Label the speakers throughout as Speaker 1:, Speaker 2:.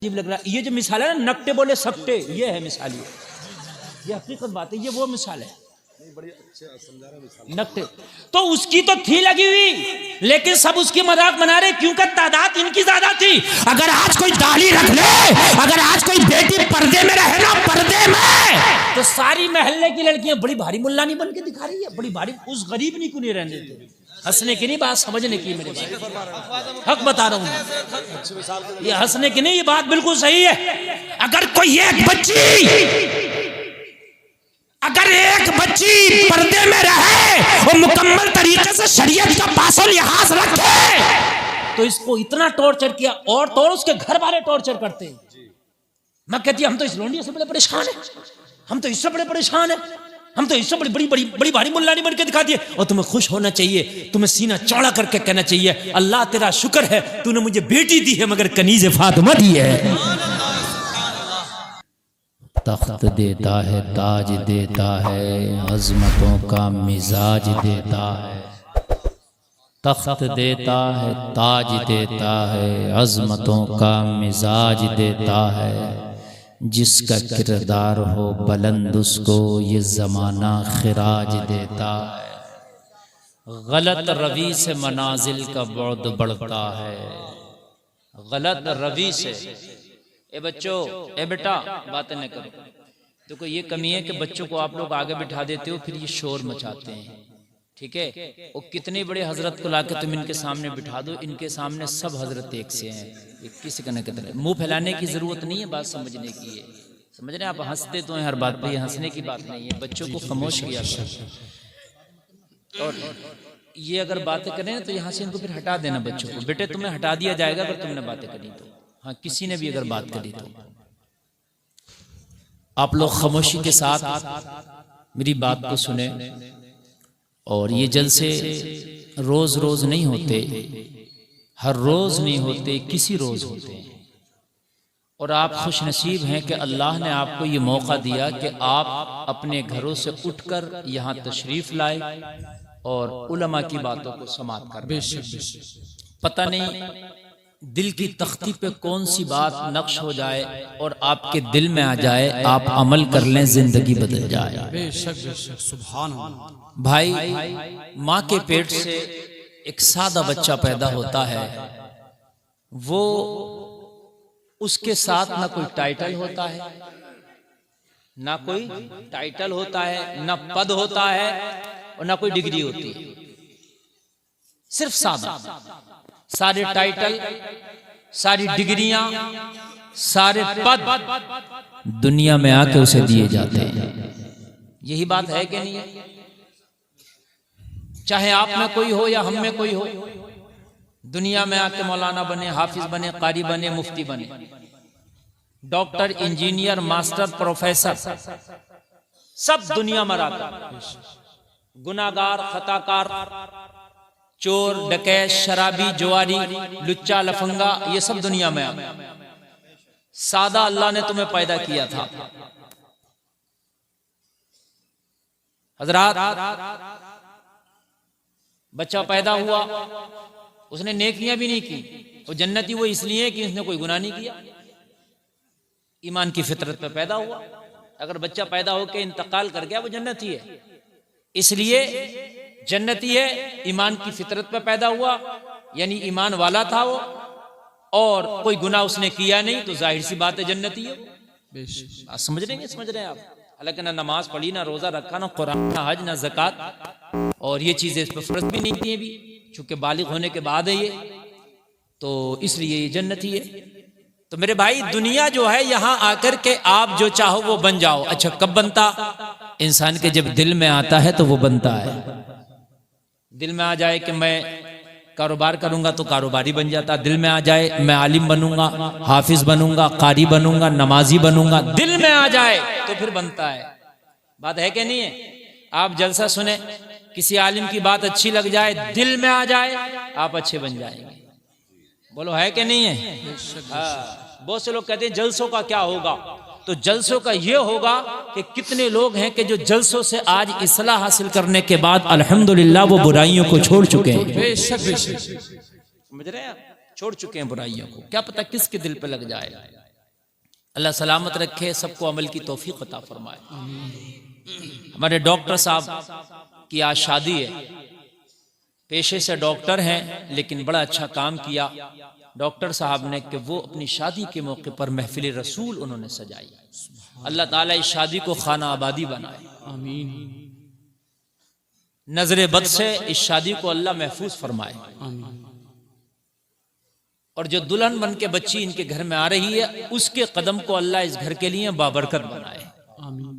Speaker 1: अजीब लग रहा है। ये जो मिसाल है ना, नकटे बोले सकटे, ये है मिसाल। ये हकीकत बात है, ये वो मिसाल है। नकटे तो उसकी तो थी लगी हुई, लेकिन सब उसकी मजाक बना रहे क्योंकि तादाद इनकी ज्यादा थी। अगर आज कोई दाढ़ी रख ले, अगर आज कोई बेटी पर्दे में रहे ना, पर्दे में, तो सारी मोहल्ले की लड़कियां बड़ी भारी मुल्लानी बन के दिखा रही है, बड़ी भारी। उस गरीब नहीं को नहीं रहने देते। हंसने की नहीं बात, समझने की। मेरे भाई हक बता रहा हूं, ये हंसने की नहीं, ये बात बिल्कुल सही है। अगर कोई एक बच्ची पर्दे में रहे और मुकम्मल तरीके से शरीयत का पासो लिहाज रखे, तो इसको इतना टॉर्चर किया, और तो उसके घर वाले टॉर्चर करते हैं। मैं कहती हम तो इस लोंडियों से बड़े परेशान है, हम तो इससे बड़े परेशान है, हम तो इससे बड़ी भारी मुल्लानी बन के दिखा दिए। और तुम्हें खुश होना चाहिए, तुम्हें सीना चौड़ा करके कहना चाहिए, अल्लाह तेरा शुक्र है तूने मुझे बेटी दी है मगर कनीज़े फातिमा दी है।
Speaker 2: तख्त देता है, ताज देता है, अज़मतों का मिजाज देता है। तख्त देता है, ताज देता है, अज़मतों का मिजाज देता है। जिसका किरदार हो बुलंद उसको ये ज़माना खिराज देता है। गलत रवी से मनाजिल का बुअद बढ़ता है, गलत रवी से। ए बच्चों, ए बेटा, बातें न करो। देखो ये कमी है कि बच्चों को आप लोग आगे बिठा देते हो, फिर ये शोर मचाते हैं। ठीक है, वो कितने बड़े हजरत को लाके तुम इनके सामने बिठा दो, इनके सामने सब हजरत एक से हैं, किसी का न कितने। मुंह फैलाने की जरूरत नहीं है, बात समझने की है। समझ रहे हैं आप? हंसते तो हैं हर बात पे, हंसने की बात नहीं है। बच्चों को खामोश किया। और ये अगर बातें करें तो यहाँ से इनको फिर हटा देना बच्चों को। बेटे तुम्हें हटा दिया जाएगा अगर तुमने बातें करी तो। हाँ, किसी ने भी अगर बात करी तो आप लोग खामोशी के साथ मेरी बात को सुने। और ये जलसे रोज रोज नहीं होते, हर रोज नहीं होते, किसी रोज होते हैं। और आप खुश नसीब हैं कि अल्लाह ने आपको ये मौका दिया कि आप अपने घरों से उठकर यहाँ तशरीफ लाए और उलमा की बातों को समाअत कर। पता नहीं दिल की तख्ती पे कौन सी बात नक्श हो जाए और आपके दिल में आ जाए, आप अमल कर लें, जिंदगी बदल जाए।
Speaker 3: बेशक सुभान अल्लाह।
Speaker 2: भाई, माँ के पेट से एक सादा बच्चा पैदा होता है, वो उसके साथ ना कोई टाइटल होता है, ना कोई टाइटल होता है, ना पद होता है और ना कोई डिग्री होती है। सिर्फ सादा। सारे टाइटल, सारी डिग्रियां, सारे पद दुनिया में आके उसे दिए जाते हैं। यही बात है कि नहीं है? चाहे आप में कोई हो या हम में कोई हो, दुनिया में आके मौलाना बने, हाफिज बने, कारी बने, मुफ्ती बने, डॉक्टर, इंजीनियर, मास्टर, प्रोफेसर, सब दुनिया में आता। गुनाहगार, खताकार, चोर, डकैत, शराबी, जुआरी, लुच्चा, लफंगा, ये सब दुनिया में आ। सादा अल्लाह ने तुम्हें पैदा किया था। हजरात, बच्चा पैदा हुआ, उसने नेकियां भी नहीं की, वो जन्नती वो इसलिए कि उसने कोई गुनाह नहीं किया, ईमान की फितरत पे पैदा हुआ। अगर बच्चा पैदा होकर इंतकाल कर गया, वो जन्नती है, इसलिए जन्नती है। ईमान की फितरत पे पैदा हुआ, यानी ईमान वाला था वो, और कोई गुनाह उसने किया नहीं, तो जाहिर सी बात है जन्नती है। समझ रहे हैं आप? हालांकि ना नमाज पढ़ी, ना रोजा रखा, ना कुरान, ना हज, ना ज़कात, और ये चीजें इस पर फर्ज भी नहीं थी अभी, चूंकि बालिग होने के बाद है ये, तो इसलिए ये जन्नती है। तो मेरे भाई, दुनिया जो है, यहाँ आकर के आप जो चाहो वो बन जाओ। अच्छा, कब बनता? इंसान के जब दिल में आता है तो वो बनता है। दिल में आ जाए कि मैं कारोबार करूंगा तो कारोबारी बन जाता। दिल में आ जाए मैं आलिम बनूंगा, हाफिज बनूंगा, कारी बनूंगा, नमाजी बनूंगा, दिल में आ जाए तो फिर बनता है। बात है कि नहीं है? आप जलसा सुने, किसी आलिम की बात अच्छी लग जाए, दिल में आ जाए, आप अच्छे बन जाएंगे। बोलो है कि नहीं है? हाँ। बहुत से लोग कहते हैं जलसों का क्या होगा, तो जलसों का ये होगा कि कितने लोग हैं कि जो जलसों से आज इस्लाह हासिल करने के बाद अल्हम्दुलिल्लाह वो बुराइयों को छोड़ चुके हैं।
Speaker 3: बेशक
Speaker 2: समझ रहे हैं आप? छोड़ चुके हैं बुराइयों को। क्या पता किसके दिल पे लग जाए। अल्लाह सलामत रखे, सबको अमल की तौफीक अता फरमाए। हमारे डॉक्टर साहब की आज शादी है, पेशे से डॉक्टर हैं लेकिन बड़ा अच्छा काम किया डॉक्टर साहब ने कि वो अपनी शादी के मौके पर महफिल रसूल उन्होंने सजाई। अल्लाह ताला इस शादी को खाना आबादी बनाए,
Speaker 3: आमीन
Speaker 2: नजर बद से इस शादी को अल्लाह महफूज फरमाए।
Speaker 3: आमीन
Speaker 2: और जो दुल्हन बन के बच्ची इनके घर में आ रही है उसके कदम को अल्लाह इस घर के लिए बाबरकत बनाए।
Speaker 3: आमीन।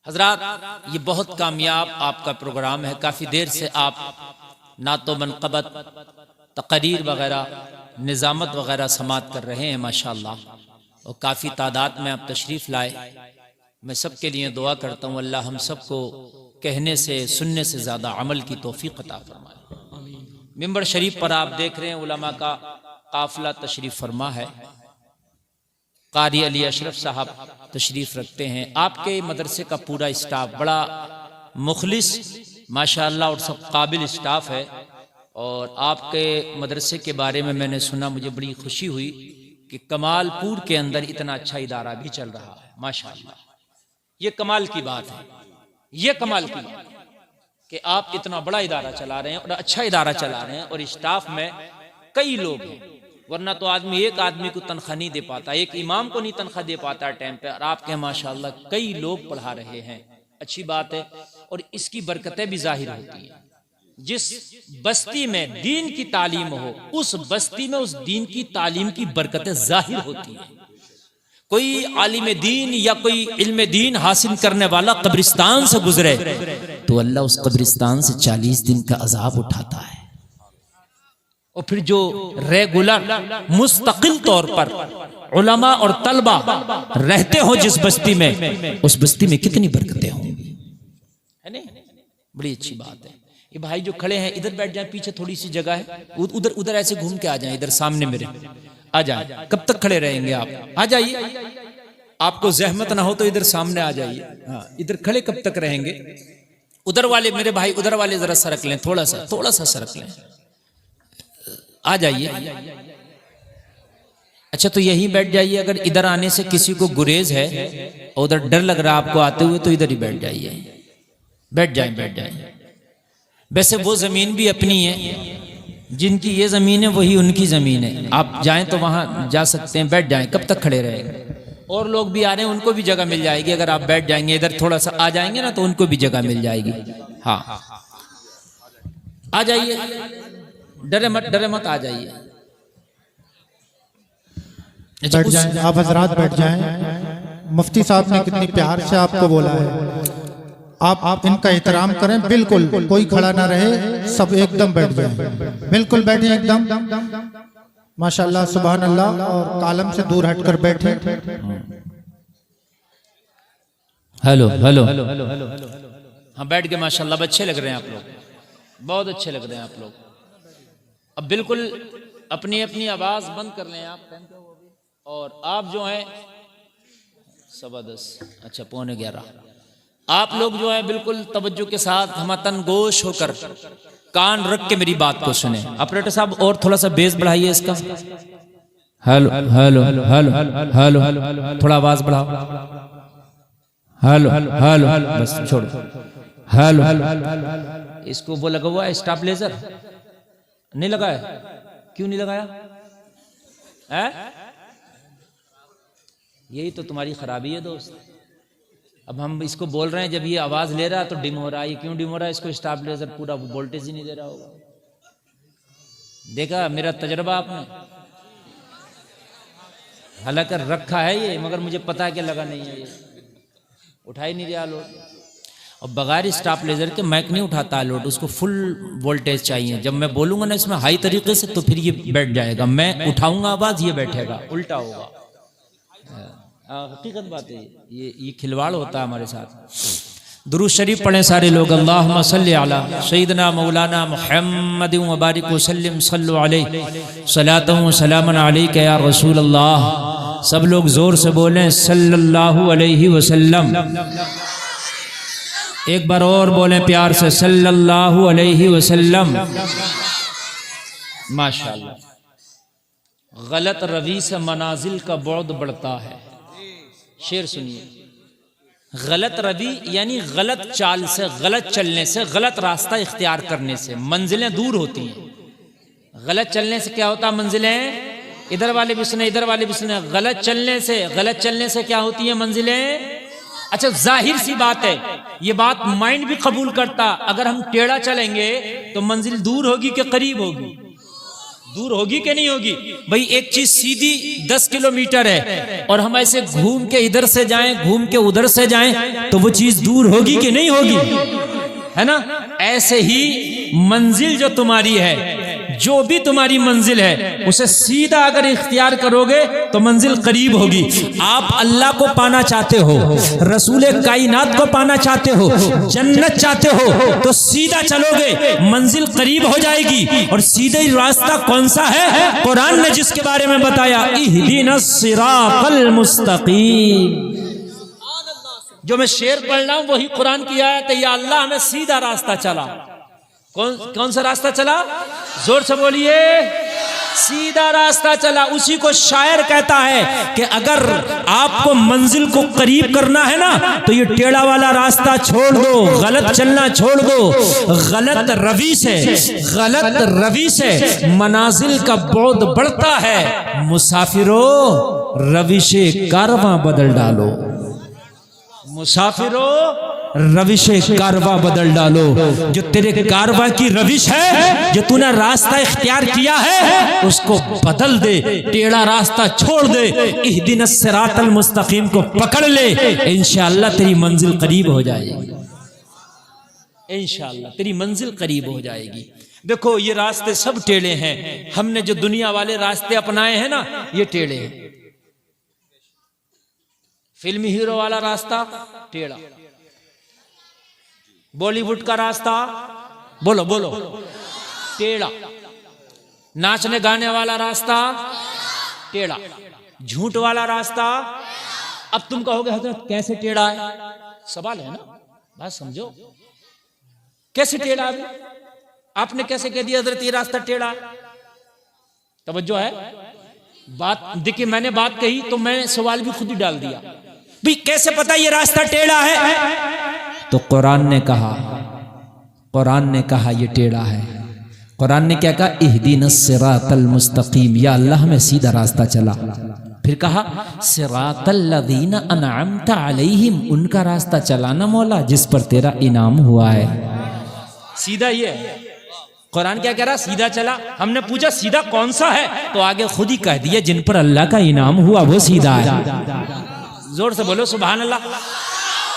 Speaker 2: हजरात, ये बहुत कामयाब आपका प्रोग्राम है। काफी देर से आप नातो मनक़बत, तकरीर वगैरह, निज़ामत वगैरह समात कर रहे हैं माशाअल्लाह, और काफ़ी तादाद में आप तशरीफ़ लाए। मैं सबके लिए दुआ करता हूँ अल्लाह हम सबको कहने से सुनने से ज़्यादा अमल की तौफीक अता फरमाए। मिंबर शरीफ पर आप देख रहे हैं उलमा का काफिला तशरीफ़ फरमा है। कारी अली अशरफ साहब तशरीफ़ रखते हैं। आपके मदरसे का पूरा स्टाफ बड़ा मुखलिस माशाअल्लाह और सब काबिल स्टाफ है। और आपके मदरसे के बारे में मैंने सुना, मुझे बड़ी खुशी हुई कि कमालपुर के अंदर इतना अच्छा इदारा भी चल रहा है माशाअल्लाह। ये कमाल की बात है, ये कमाल की बात है कि आप इतना बड़ा इदारा चला रहे हैं और अच्छा इदारा चला रहे हैं, और स्टाफ में कई लोग हैं। वरना तो आदमी एक आदमी को तनख्वाह नहीं दे पाता, एक इमाम को नहीं तनख्वाह दे पाता टाइम पे, और आपके माशाअल्लाह कई लोग पढ़ा रहे हैं। अच्छी बात है और इसकी बरकतें भी जाहिर होती हैं। जिस बस्ती में दीन की तालीम हो उस बस्ती में उस दीन की तालीम की बरकतें जाहिर होती हैं। कोई आलिम दीन या कोई इल्म दीन हासिल करने वाला कब्रिस्तान से गुजरे तो अल्लाह उस कब्रिस्तान से 40 दिन का अजाब उठाता है। और फिर जो रेगुलर मुस्तकिल तौर पर उलमा और तलबा रहते हो जिस बस्ती में, उस बस्ती में कितनी बरकतें होंगी, है नहीं? बड़ी अच्छी बात है। ये भाई जो खड़े हैं इधर बैठ जाएं, पीछे थोड़ी सी जगह है, उधर उधर ऐसे घूम के आ जाएं, इधर सामने मेरे आ जाएं। कब तक खड़े रहेंगे आप? आ जाइए, आपको जहमत ना हो तो इधर सामने आ जाइए। हाँ, इधर खड़े कब तक रहेंगे? उधर वाले मेरे भाई, उधर वाले जरा सरक लें, थोड़ा सा सरक लें, आ जाइए। अच्छा, तो यहीं बैठ जाइए। अगर इधर आने से किसी को गुरेज है और उधर डर लग रहा है आपको आते हुए, तो इधर ही बैठ जाइए। बैठ जाए। वैसे वो जमीन भी अपनी है, जिनकी ये जमीन है वही उनकी जमीन है। आप जाएं तो वहां जा सकते हैं, बैठ जाएं। कब तक खड़े रहेंगे? और लोग भी आ रहे हैं, उनको भी जगह मिल जाएगी। अगर आप बैठ जाएंगे, इधर थोड़ा सा आ जाएंगे ना, तो उनको भी जगह मिल जाएगी। हाँ, आ जाइए, डरे मत आ जाइए।
Speaker 4: बैठ जाएं, आप हजरात बैठ जाएं। मुफ्ती साहब ने कितनी प्यार से आपको बोला है, आप इनका एहतराम करें। बिल्कुल कोई खड़ा ना रहे, सब एकदम बैठ जाएं। बिल्कुल बैठे एकदम, माशाल्लाह सुभान अल्लाह। और कालम से दूर हटकर बैठे।
Speaker 2: हेलो। हाँ, बैठ के माशाल्लाह अच्छे लग रहे हैं आप लोग, बहुत अच्छे लग रहे हैं आप लोग। अब बिल्कुल अपनी अपनी आवाज बंद कर लें आप, और आप जो हैं 10:15, अच्छा 11:15, आप लोग जो है बिल्कुल तवज्जो के साथ हमतन गोश होकर कान रख के मेरी बात को सुने। ऑपरेटर साहब और थोड़ा सा बेस बढ़ाइए इसका। हेलो, थोड़ा आवाज बढ़ाओ। हेलो, बस छोड़ो। हेलो, इसको वो लगा हुआ है स्टेबलाइजर, नहीं लगाया? क्यों नहीं लगाया है? यही तो तुम्हारी खराबी है दोस्त। अब हम इसको बोल रहे हैं, जब ये आवाज ले रहा है तो डिम हो रहा है। ये क्यों डिम हो रहा है? इसको स्टेबलाइजर पूरा वोल्टेज ही नहीं दे रहा होगा। देखा मेरा तजर्बा आपने? हालांकि रखा है ये, मगर मुझे पता है कि लगा नहीं है, ये उठा ही नहीं रहा लोड। और बगैर स्टेबलाइजर के मैक नहीं उठाता लोड, उसको फुल वोल्टेज चाहिए। जब मैं बोलूंगा ना इसमें हाई तरीके से, तो फिर ये बैठ जाएगा। मैं उठाऊंगा आवाज, ये बैठेगा, उल्टा होगा। हकीकत बात है, ये खिलवाड़ होता है हमारे साथ। दुरूद शरीफ पढ़ें सारे लोग। अल्लाहुम्मा सल्ली अला सय्यिदना मौलाना मुहम्मद व बारिक व सल्लिम सल्लु अलैहि सलातन व सलामन अलैका या रसूल अल्लाह। सब लोग जोर से बोलें सल्लल्लाहु अलैहि वसल्लम। एक बार और बोलें प्यार से, सल्लल्लाहु अलैहि वसल्लम। माशाअल्लाह। गलत रवि से मनाजिल का बुअद बढ़ता है। शेर सुनिए, गलत रवि यानी गलत चाल से, गलत चलने से, गलत रास्ता इख्तियार करने से मंजिलें दूर होती हैं। गलत चलने से क्या होता है? मंजिलें, इधर वाले भी सुने, इधर वाले भी सुने, गलत चलने से क्या होती है? मंजिलें। अच्छा, जाहिर सी बात है, ये बात माइंड भी कबूल करता, अगर हम टेढ़ा चलेंगे तो मंजिल दूर होगी कि करीब होगी? दूर होगी कि नहीं होगी? भाई एक चीज सीधी 10 किलोमीटर है और हम ऐसे घूम के इधर से जाएं, घूम के उधर से जाएं, तो वो चीज दूर होगी कि नहीं होगी? है ना? ऐसे ही मंजिल जो तुम्हारी है, जो भी तुम्हारी मंजिल है, उसे सीधा अगर इख्तियार करोगे तो मंजिल करीब होगी। आप अल्लाह को पाना चाहते हो, रसूल कायनात को पाना चाहते हो, जन्नत चाहते हो, तो सीधा चलोगे, मंजिल करीब हो जाएगी। और सीधे रास्ता कौन सा है? कुरान ने जिसके बारे में बताया, इहदिनस सिरातल मुस्तकीम। जो मैं शेर पढ़ रहा हूं वही कुरान की आयत है। या अल्लाह हमें सीधा रास्ता चला। कौन सा रास्ता चला? जोर से बोलिए, सीधा रास्ता चला। उसी को शायर कहता है कि अगर आपको मंजिल को करीब करना है ना, तो ये टेढ़ा वाला रास्ता छोड़ दो, गलत चलना छोड़ दो। गलत रवि से मनाजिल का बुअद बढ़ता है। मुसाफिरों, रविशे कारवां बदल डालो। मुसाफिरों, रविशे कारवा बदल डालो। जो तेरे कारवा की रविश है, जो तूने रास्ता इख्तियार किया है, उसको बदल दे, टेढ़ा रास्ता छोड़ दे, इहदिनस सिरातल मुस्तकीम को पकड़ ले। इंशाअल्लाह तेरी मंजिल करीब हो जाएगी। इंशाअल्लाह तेरी मंजिल करीब हो जाएगी। देखो, ये रास्ते सब टेढ़े हैं। हमने जो दुनिया वाले रास्ते अपनाए हैं ना, ये टेढ़े हैं। फिल्मी हीरो वाला रास्ता टेढ़ा, बॉलीवुड का रास्ता बोलो टेढ़ा, नाचने गाने वाला रास्ता टेढ़ा, झूठ वाला रास्ता। अब तुम कहोगे हजरत कैसे टेढ़ा है? सवाल है ना, बात समझो, कैसे टेढ़ा है? आपने कैसे कह दिया हजरत ये रास्ता टेढ़ा है? तवज्जो है बात। देखिए, मैंने बात कही तो मैंने सवाल भी खुद ही डाल दिया, भी कैसे पता ये रास्ता टेढ़ा है? तो कुरान ने कहा ये टेढ़ा है। कुरान ने क्या कहा? इहदिनस सिरातल मुस्तकीम, या अल्लाह हमें सीधा रास्ता चला। फिर कहा सिरातल लज़ीना अनअमता अलैहिम, उनका रास्ता चलाना मौला जिस पर तेरा इनाम हुआ है। सीधा ये कुरान क्या कह रहा? सीधा चला। हमने पूछा सीधा कौन सा है, तो आगे खुद ही कह दिया जिन पर अल्लाह का इनाम हुआ वो सीधा है। जोर से बोलो सुभान अल्लाह।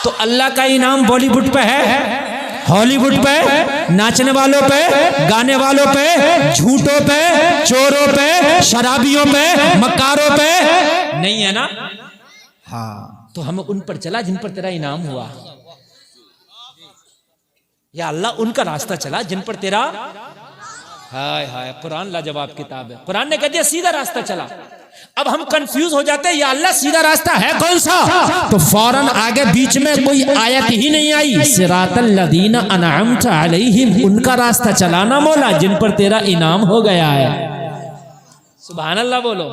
Speaker 2: तो अल्लाह का इनाम बॉलीवुड पे है, हॉलीवुड पे, नाचने वालों पे, गाने वालों पे, झूठों पे, चोरों पे, शराबियों पे, मक्कारों पे नहीं है ना? हाँ, तो हम उन पर चला जिन पर तेरा इनाम हुआ। या अल्लाह उनका रास्ता चला जिन पर तेरा, हाय हाय, कुरान लाजवाब किताब है। कुरान ने कह दिया सीधा रास्ता चला। अब हम कंफ्यूज हो जाते हैं, या अल्लाह सीधा रास्ता है कौन सा? तो फौरन आगे बीच में कोई आयत ही नहीं आई, सिरातल लज़ीना अनअमता अलैहिम, उनका रास्ता चलाना मौला जिन पर तेरा इनाम हो गया है। सुभान अल्लाह बोलो।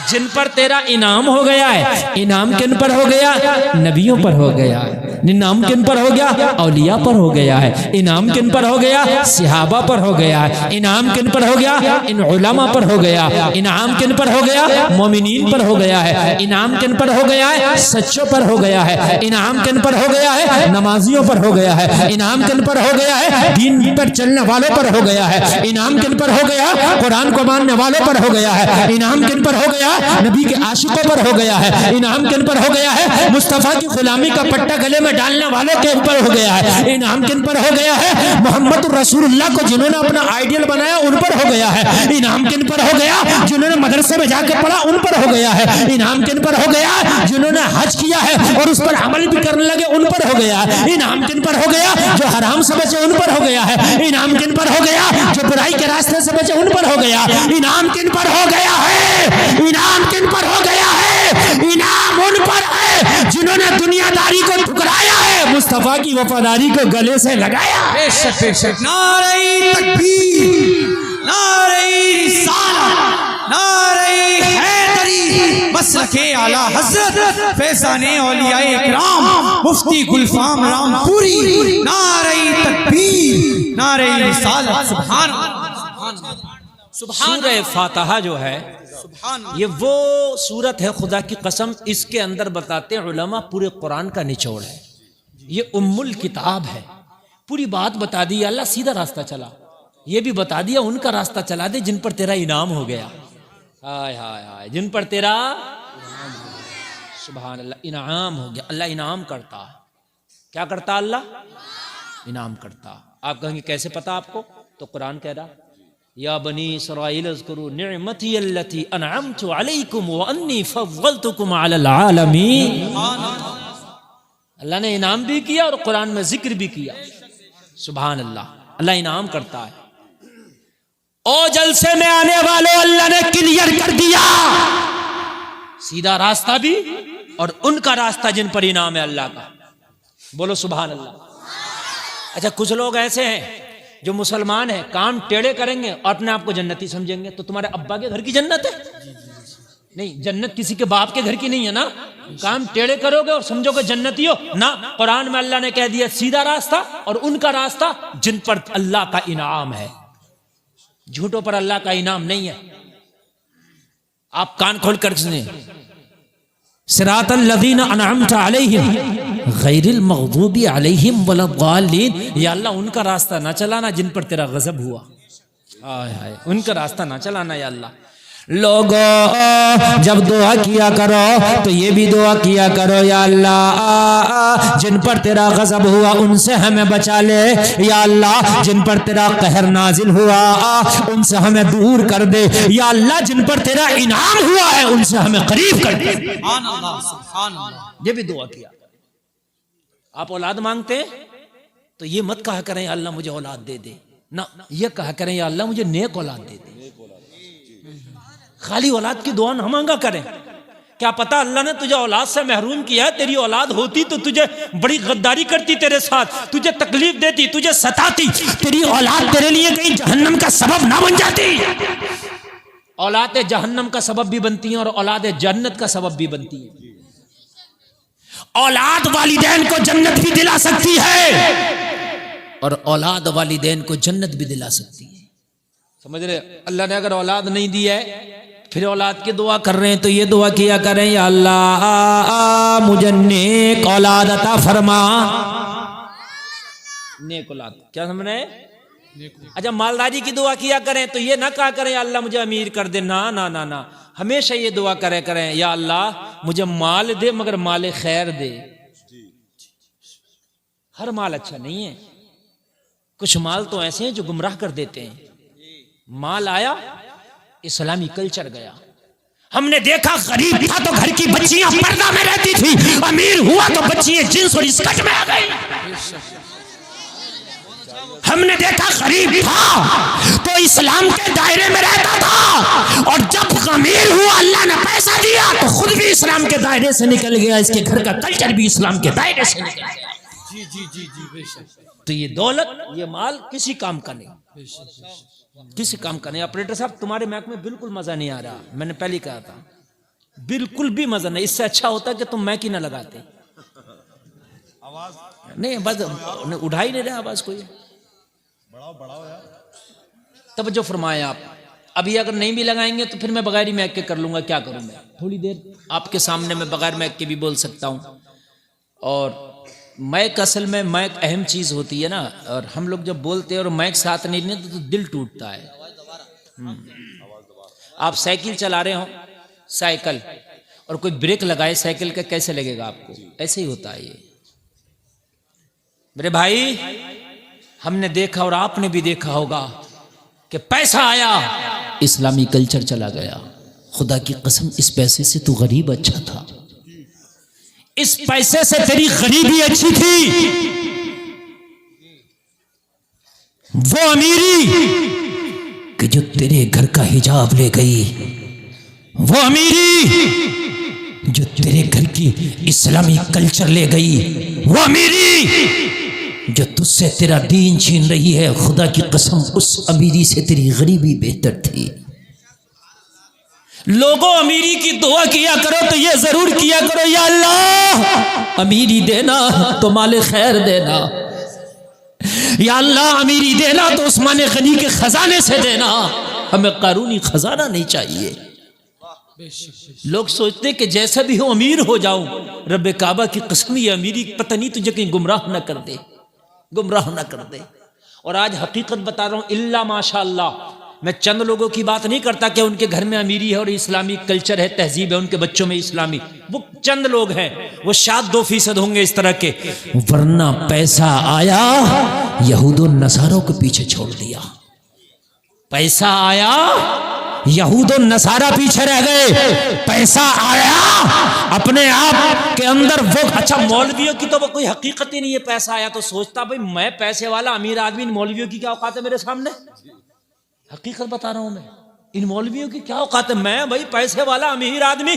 Speaker 2: जिन पर तेरा इनाम हो गया है। इनाम किन पर हो गया? नबियों पर हो गया है। इनाम किन पर हो गया? औलिया पर हो गया है। इनाम किन पर हो गया? सहाबा पर हो गया है। इनाम किन पर हो गया? इन उलमा पर हो गया। इनाम किन पर हो गया? मोमिनीन पर हो गया है। इनाम किन पर हो गया है? सच्चों पर हो गया है। इनाम किन पर हो गया है? नमाजियों पर हो गया है। इनाम किन पर हो गया है? दीन पर चलने वालों पर हो गया है। इनाम किन पर हो गया? कुरान को मानने वालों पर हो गया है। इनाम किन पर हो गया? नबी के आशिकों पर हो गया है। इनाम किन पर हो गया है? मुस्तफा की गुलामी का पट्टा गले में डालने वालों के ऊपर हो गया है। इनाम किन पर हो गया है? मोहम्मद रसूलुल्लाह को जिन्होंने अपना आइडियल बनाया उन पर हो गया है। इनाम किन पर हो गया? जिन्होंने मदरसे में जाकर पढ़ा उन पर हो गया है। इनाम किन पर हो गया? जिन्होंने हज किया है और उस पर अमल भी करने लगे उन पर हो गया है। इनाम किन पर हो गया? जो हराम से बचे उन पर हो गया है। इनाम किन पर हो गया? जो बुराई के रास्ते से बचे उन पर हो गया। इनाम किन पर हो गया है? इनाम किन पर हो गया है? इनाम उन पर है जिन्होंने दुनियादारी को ठुकराया है, मुस्तफा की वफादारी को गले से लगाया।
Speaker 3: बेशक बेशक। नारे तकबीर, नारे रिसालत, नारे मसलके आला हजरत फैजाने औलियाए इकराम मुफ्ती गुलफाम रामपुरी नारे तकबीर नारे रिसालत सुभान
Speaker 2: सूरह फातिहा जो है ये वो सूरत है, खुदा की कसम इसके अंदर बताते हैं उलमा पूरे कुरान का निचोड़ है। ये उम्मुल किताब है, पूरी बात बता दी। अल्लाह सीधा रास्ता चला, ये भी बता दिया उनका रास्ता चला दे जिन पर तेरा इनाम हो गया। हाय हाय हाय, जिन पर तेरा सुभान अल्लाह इनाम हो गया। अल्लाह इनाम करता है, क्या करता अल्लाह? इनाम करता। आप कहेंगे कैसे पता आपको? तो कुरान कह रहा या बनी इसराइल अज़्कुरू निअमती अल्लती अनअमतु अलैकुम व अन्नी फज़्ज़लतुकुम अलल आलमीन। अल्लाह ने इनाम भी किया और कुरान में जिक्र भी किया। सुभान अल्लाह, अल्लाह इनाम करता है। ओ जलसे में आने वालों, अल्लाह ने क्लियर कर दिया सीधा रास्ता भी और उनका रास्ता जिन पर इनाम है अल्लाह का। बोलो सुभान अल्लाह। अच्छा, कुछ लोग ऐसे हैं जो मुसलमान हैं, काम टेढ़े करेंगे और अपने आप को जन्नती समझेंगे। तो तुम्हारे अब्बा के घर की जन्नत है? नहीं, जन्नत किसी के बाप के घर की नहीं है ना। काम टेढ़े करोगे और समझोगे जन्नती हो ना। कुरान में अल्लाह ने कह दिया सीधा रास्ता और उनका रास्ता जिन पर अल्लाह का इनाम है। झूठों पर अल्लाह का इनाम नहीं है। आप कान खोल कर सुनिए, सिरातल लज़ीना अनअमता अलैहिम गैरिल मग़दूबी अलैहिम वलद्दालिन। या अल्लाह उनका रास्ता ना चलाना जिन पर तेरा गज़ब हुआ। हाय हाय, उनका रास्ता ना चलाना या अल्लाह। लोगों जब दुआ किया करो तो ये भी दुआ किया करो, या अल्लाह जिन पर तेरा गज़ब हुआ उनसे हमें बचा ले। या अल्लाह जिन पर तेरा कहर नाजिल हुआ उनसे हमें दूर कर दे। या अल्लाह जिन पर तेरा इनाम हुआ है उनसे हमें करीब कर दे। ये भी दुआ किया। आप औलाद मांगते हैं तो ये मत कहा करें अल्लाह मुझे औलाद दे दे ना, ये कहा करें या अल्लाह मुझे नेक औलाद दे दे। खाली औलाद की दुआ ना मांगा करें। क्या पता अल्लाह ने तुझे औलाद से महरूम किया है, तेरी औलाद होती तो तुझे बड़ी गद्दारी करती तेरे साथ, तुझे तकलीफ देती, तुझे सताती। तेरी औलाद तेरे लिए कहीं जहन्नम का सबब ना बन जाती। औलाद जहन्नम का सबब भी बनती है और औलाद जन्नत का सबब भी बनती है। औलाद वालिदैन को जन्नत भी दिला सकती है और औलाद वालिदैन को जन्नत भी दिला सकती है। समझ रहे? अल्लाह ने अगर औलाद नहीं दी है फिर औलाद की दुआ कर रहे हैं तो ये दुआ किया करें या अल्लाह मुझे नेक औलाद अता फरमा। नेक औलाद क्या समझ रहे हैं? अच्छा, मालदारी की दुआ किया करें तो ये ना कहा करें अल्लाह मुझे अमीर कर दे, ना ना ना ना। हमेशा ये दुआ करें या अल्लाह मुझे माल दे मगर माल खैर दे। हर माल अच्छा नहीं है, कुछ माल तो ऐसे हैं जो गुमराह कर देते हैं। माल आया, इस्लामी कल्चर गया। हमने देखा गरीब था तो घर की बच्चियां पर्दा में रहती थी, अमीर हुआ तो बच्चियां जींस और स्कर्ट में आ गई। हमने देखा गरीब था तो इस्लाम के दायरे में रहता था और जब अमीर हुआ अल्लाह ने पैसा दिया तो खुद भी इस्लाम के दायरे से निकल गया। इसके घर का कल्चर भी इस्लाम के दायरे से निकल गया। तो ये दौलत, ये माल किसी काम का नहीं, किसी काम का नहीं। ऑपरेटर साहब तुम्हारे मैक में बिल्कुल मजा नहीं आ रहा, मैंने पहले कहा था बिल्कुल भी मजा नहीं। इससे अच्छा होता कि तुम मैक ही ना लगाते। आवाज नहीं, बस उठा ही नहीं रहा आवाज कोई। तवज्जो फरमाए आप। अभी अगर नहीं भी लगाएंगे तो फिर मैं बगैर ही मैक के कर लूंगा। क्या करूं मैं? थोड़ी देर आपके सामने मैं बगैर मैक के भी बोल सकता हूं। और मैक असल में मैक अहम चीज होती है ना, और हम लोग जब बोलते हैं और मैक साथ नहीं लेते तो दिल टूटता है। आप साइकिल चला रहे हो, साइकिल, और कोई ब्रेक लगाए साइकिल का, कैसे लगेगा आपको? ऐसे ही होता है ये। मेरे भाई, हमने देखा और आपने भी देखा होगा कि पैसा आया, इस्लामी कल्चर चला गया। खुदा की कसम, इस पैसे से तू गरीब अच्छा था, इस पैसे से तेरी गरीबी अच्छी थी। वो अमीरी कि जो तेरे घर का हिजाब ले गई, वो अमीरी जो तेरे घर की इस्लामी कल्चर ले गई, वो अमीरी जो तुझसे तेरा दीन छीन रही है। खुदा की कसम, उस अमीरी से तेरी गरीबी बेहतर थी।
Speaker 1: लोगों अमीरी की दुआ किया करो तो ये जरूर किया करो, या अल्लाह अमीरी देना तो माले खैर देना, या अल्लाह अमीरी देना तो उस्मान गनी के खजाने से देना, हमें कारूनी खजाना नहीं चाहिए। लोग सोचते कि जैसा भी हो अमीर हो जाऊं, रब्बे काबा की कसम ये अमीरी पता नहीं तुझे कहीं गुमराह न कर दे, गुमराह न कर दे। और आज हकीकत बता रहा हूं, इल्ला माशाअल्लाह, मैं चंद लोगों की बात नहीं करता कि उनके घर में अमीरी है और इस्लामी कल्चर है, तहजीब है, उनके बच्चों में इस्लामी, वो चंद लोग हैं, वो शायद 2% होंगे इस तरह के, वरना पैसा आया यहूदों नसारों के पीछे छोड़ दिया। पैसा आया यहूदों नसारा पीछे रह गए, पैसा आया अपने आप के अंदर वो। अच्छा, मौलवियों की तो वो कोई हकीकत ही नहीं है। पैसा आया तो सोचता भाई मैं पैसे वाला अमीर आदमी, इन मौलवियों की क्या औकात है मेरे सामने। हकीकत बता रहा हूं मैं, इन मौलवियों की क्या औकात है, मैं भाई पैसे वाला अमीर आदमी।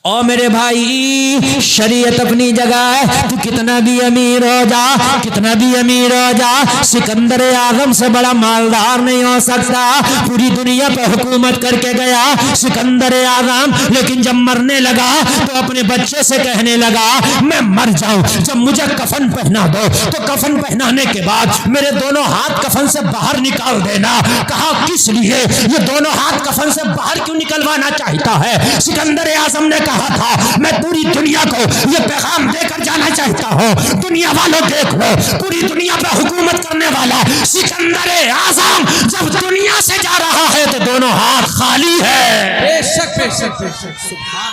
Speaker 1: ओ मेरे भाई, शरीयत अपनी जगह है, तू कितना भी अमीर हो जा, कितना भी अमीर हो जा, सिकंदर आजम से बड़ा मालदार नहीं हो सकता। पूरी दुनिया पे हुकूमत करके गया सिकंदर आजम, लेकिन जब मरने लगा तो अपने बच्चे से कहने लगा मैं मर जाऊं, जब मुझे कफन पहना दो तो कफन पहनाने के बाद मेरे दोनों हाथ कफन से बाहर निकाल देना। कहा किस लिए, ये दोनों हाथ कफन से बाहर क्यों निकलवाना चाहता है। सिकंदर आजम ने कहा था मैं पूरी दुनिया को ये पैगाम देकर जाना चाहता हूं, दुनिया वालों देख लो, पूरी दुनिया पे हुकूमत करने वाला सिकंदर आजम जब दुनिया से जा रहा है तो दोनों हाथ खाली है।
Speaker 3: बेशक बेशक बेशक, सुभान,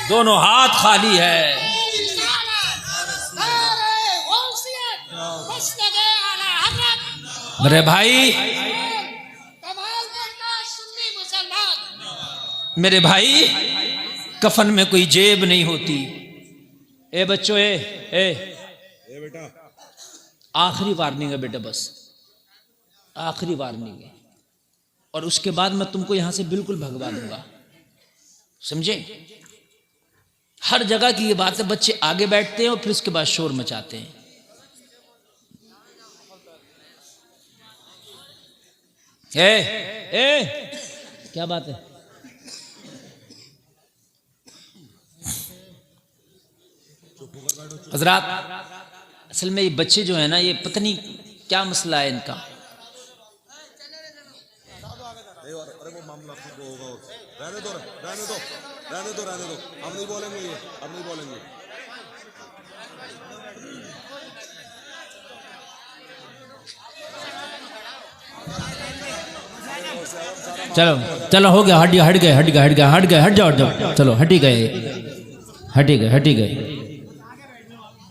Speaker 1: दोनों हाथ खाली है। मेरे भाई, मेरे भाई, कफन में कोई जेब नहीं होती। ए बच्चों, ए बेटा, आखिरी वार्निंग है बेटा, बस आखिरी वार्निंग है, और उसके बाद मैं तुमको यहां से बिल्कुल भगवा दूंगा, समझे। हर जगह की ये बात है, बच्चे आगे बैठते हैं और फिर उसके बाद शोर मचाते हैं। क्या बात है, हजरात, असल में ये बच्चे जो है ना, ये पता नहीं क्या मसला है इनका।
Speaker 5: अरे वो मामला आपको होगा, रहने दो रहने दो रहने दो रहने दो, हम नहीं बोलेंगे, ये हम नहीं बोलेंगे।
Speaker 1: चलो चलो, हो गया, हट गया, हट गए, हट गए, हट गए, हट गए, हट जाओ, हट जाओ, चलो हट ही गए, हट ही गए, हट ही गए,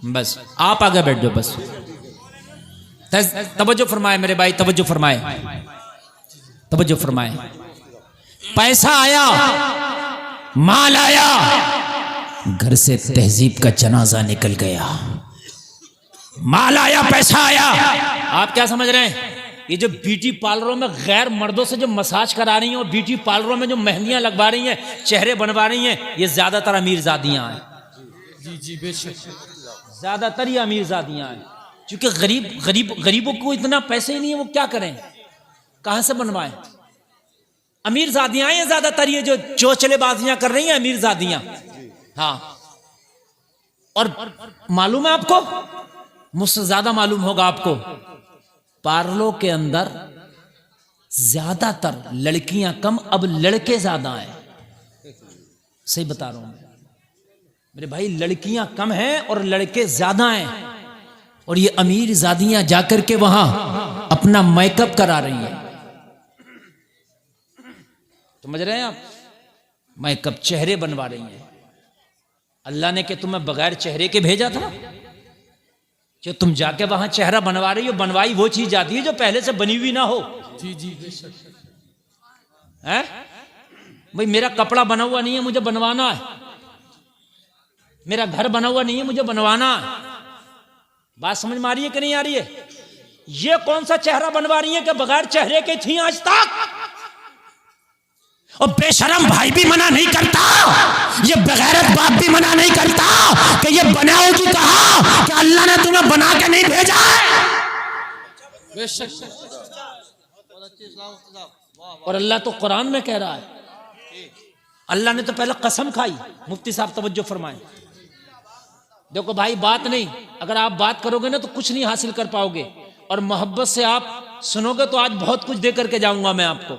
Speaker 1: बस आप आगे बैठ जाओ, बस तवज्जो फरमाए मेरे भाई, तवज्जो फरमाए, तवज्जो फरमाए। पैसा आया, माल आया, घर से तहजीब का जनाजा निकल गया। माल आया, पैसा आया। आप क्या समझ रहे हैं, ये जो ब्यूटी पार्लरों में गैर मर्दों से जो मसाज करा रही हैं और ब्यूटी पार्लरों में जो मेहंदियां लगवा रही हैं, चेहरे बनवा रही हैं, ये ज्यादातर अमीरजादियां हैं।
Speaker 3: जी जी बेशक,
Speaker 1: ज्यादातर ये अमीरजादियां हैं, क्योंकि गरीबों को इतना पैसे ही नहीं है, वो क्या करें, कहां से बनवाएं। अमीरजादियां हैं ज्यादातर, ये जो चोचलेबाजियां कर रही हैं अमीरजादियां। हाँ, और मालूम है आपको, मुझसे ज्यादा मालूम होगा आपको, पार्लों के अंदर ज्यादातर लड़कियां कम, अब लड़के ज्यादा हैं। सही बता रहा हूं मैं मेरे भाई, लड़कियां कम हैं और लड़के ज्यादा हैं। और ये अमीर जादियां जाकर के वहां अपना मेकअप करा रही हैं, समझ रहे हैं आप, मेकअप, चेहरे बनवा रही हैं। अल्लाह ने कि तुम्हें बगैर चेहरे के भेजा था, जो तुम जाके वहां चेहरा बनवा रही हो, बनवाई वो चीज जाती है जो पहले से बनी हुई ना हो।
Speaker 3: जी जी बेशक,
Speaker 1: है भाई, मेरा कपड़ा बना हुआ नहीं है, मुझे बनवाना है, मेरा घर बना हुआ नहीं है, मुझे बनवाना है। बात समझ में आ रही है कि नहीं आ रही है। ये कौन सा चेहरा बनवा रही है कि बगैर चेहरे के थी आज तक। और बेशरम भाई भी मना नहीं करता, ये बेगैरत बाप भी मना नहीं करता कि ये बनाओगी कहा कि अल्लाह ने तुम्हें बना के नहीं भेजा है।
Speaker 3: बेशक,
Speaker 1: और अल्लाह तो कुरान में कह रहा है,
Speaker 2: अल्लाह ने तो पहले कसम खाई। मुफ्ती साहब तवज्जो फरमाएं। देखो भाई, बात नहीं, अगर आप बात करोगे ना तो कुछ नहीं हासिल कर पाओगे, और मोहब्बत से आप सुनोगे तो आज बहुत कुछ दे करके जाऊंगा मैं आपको।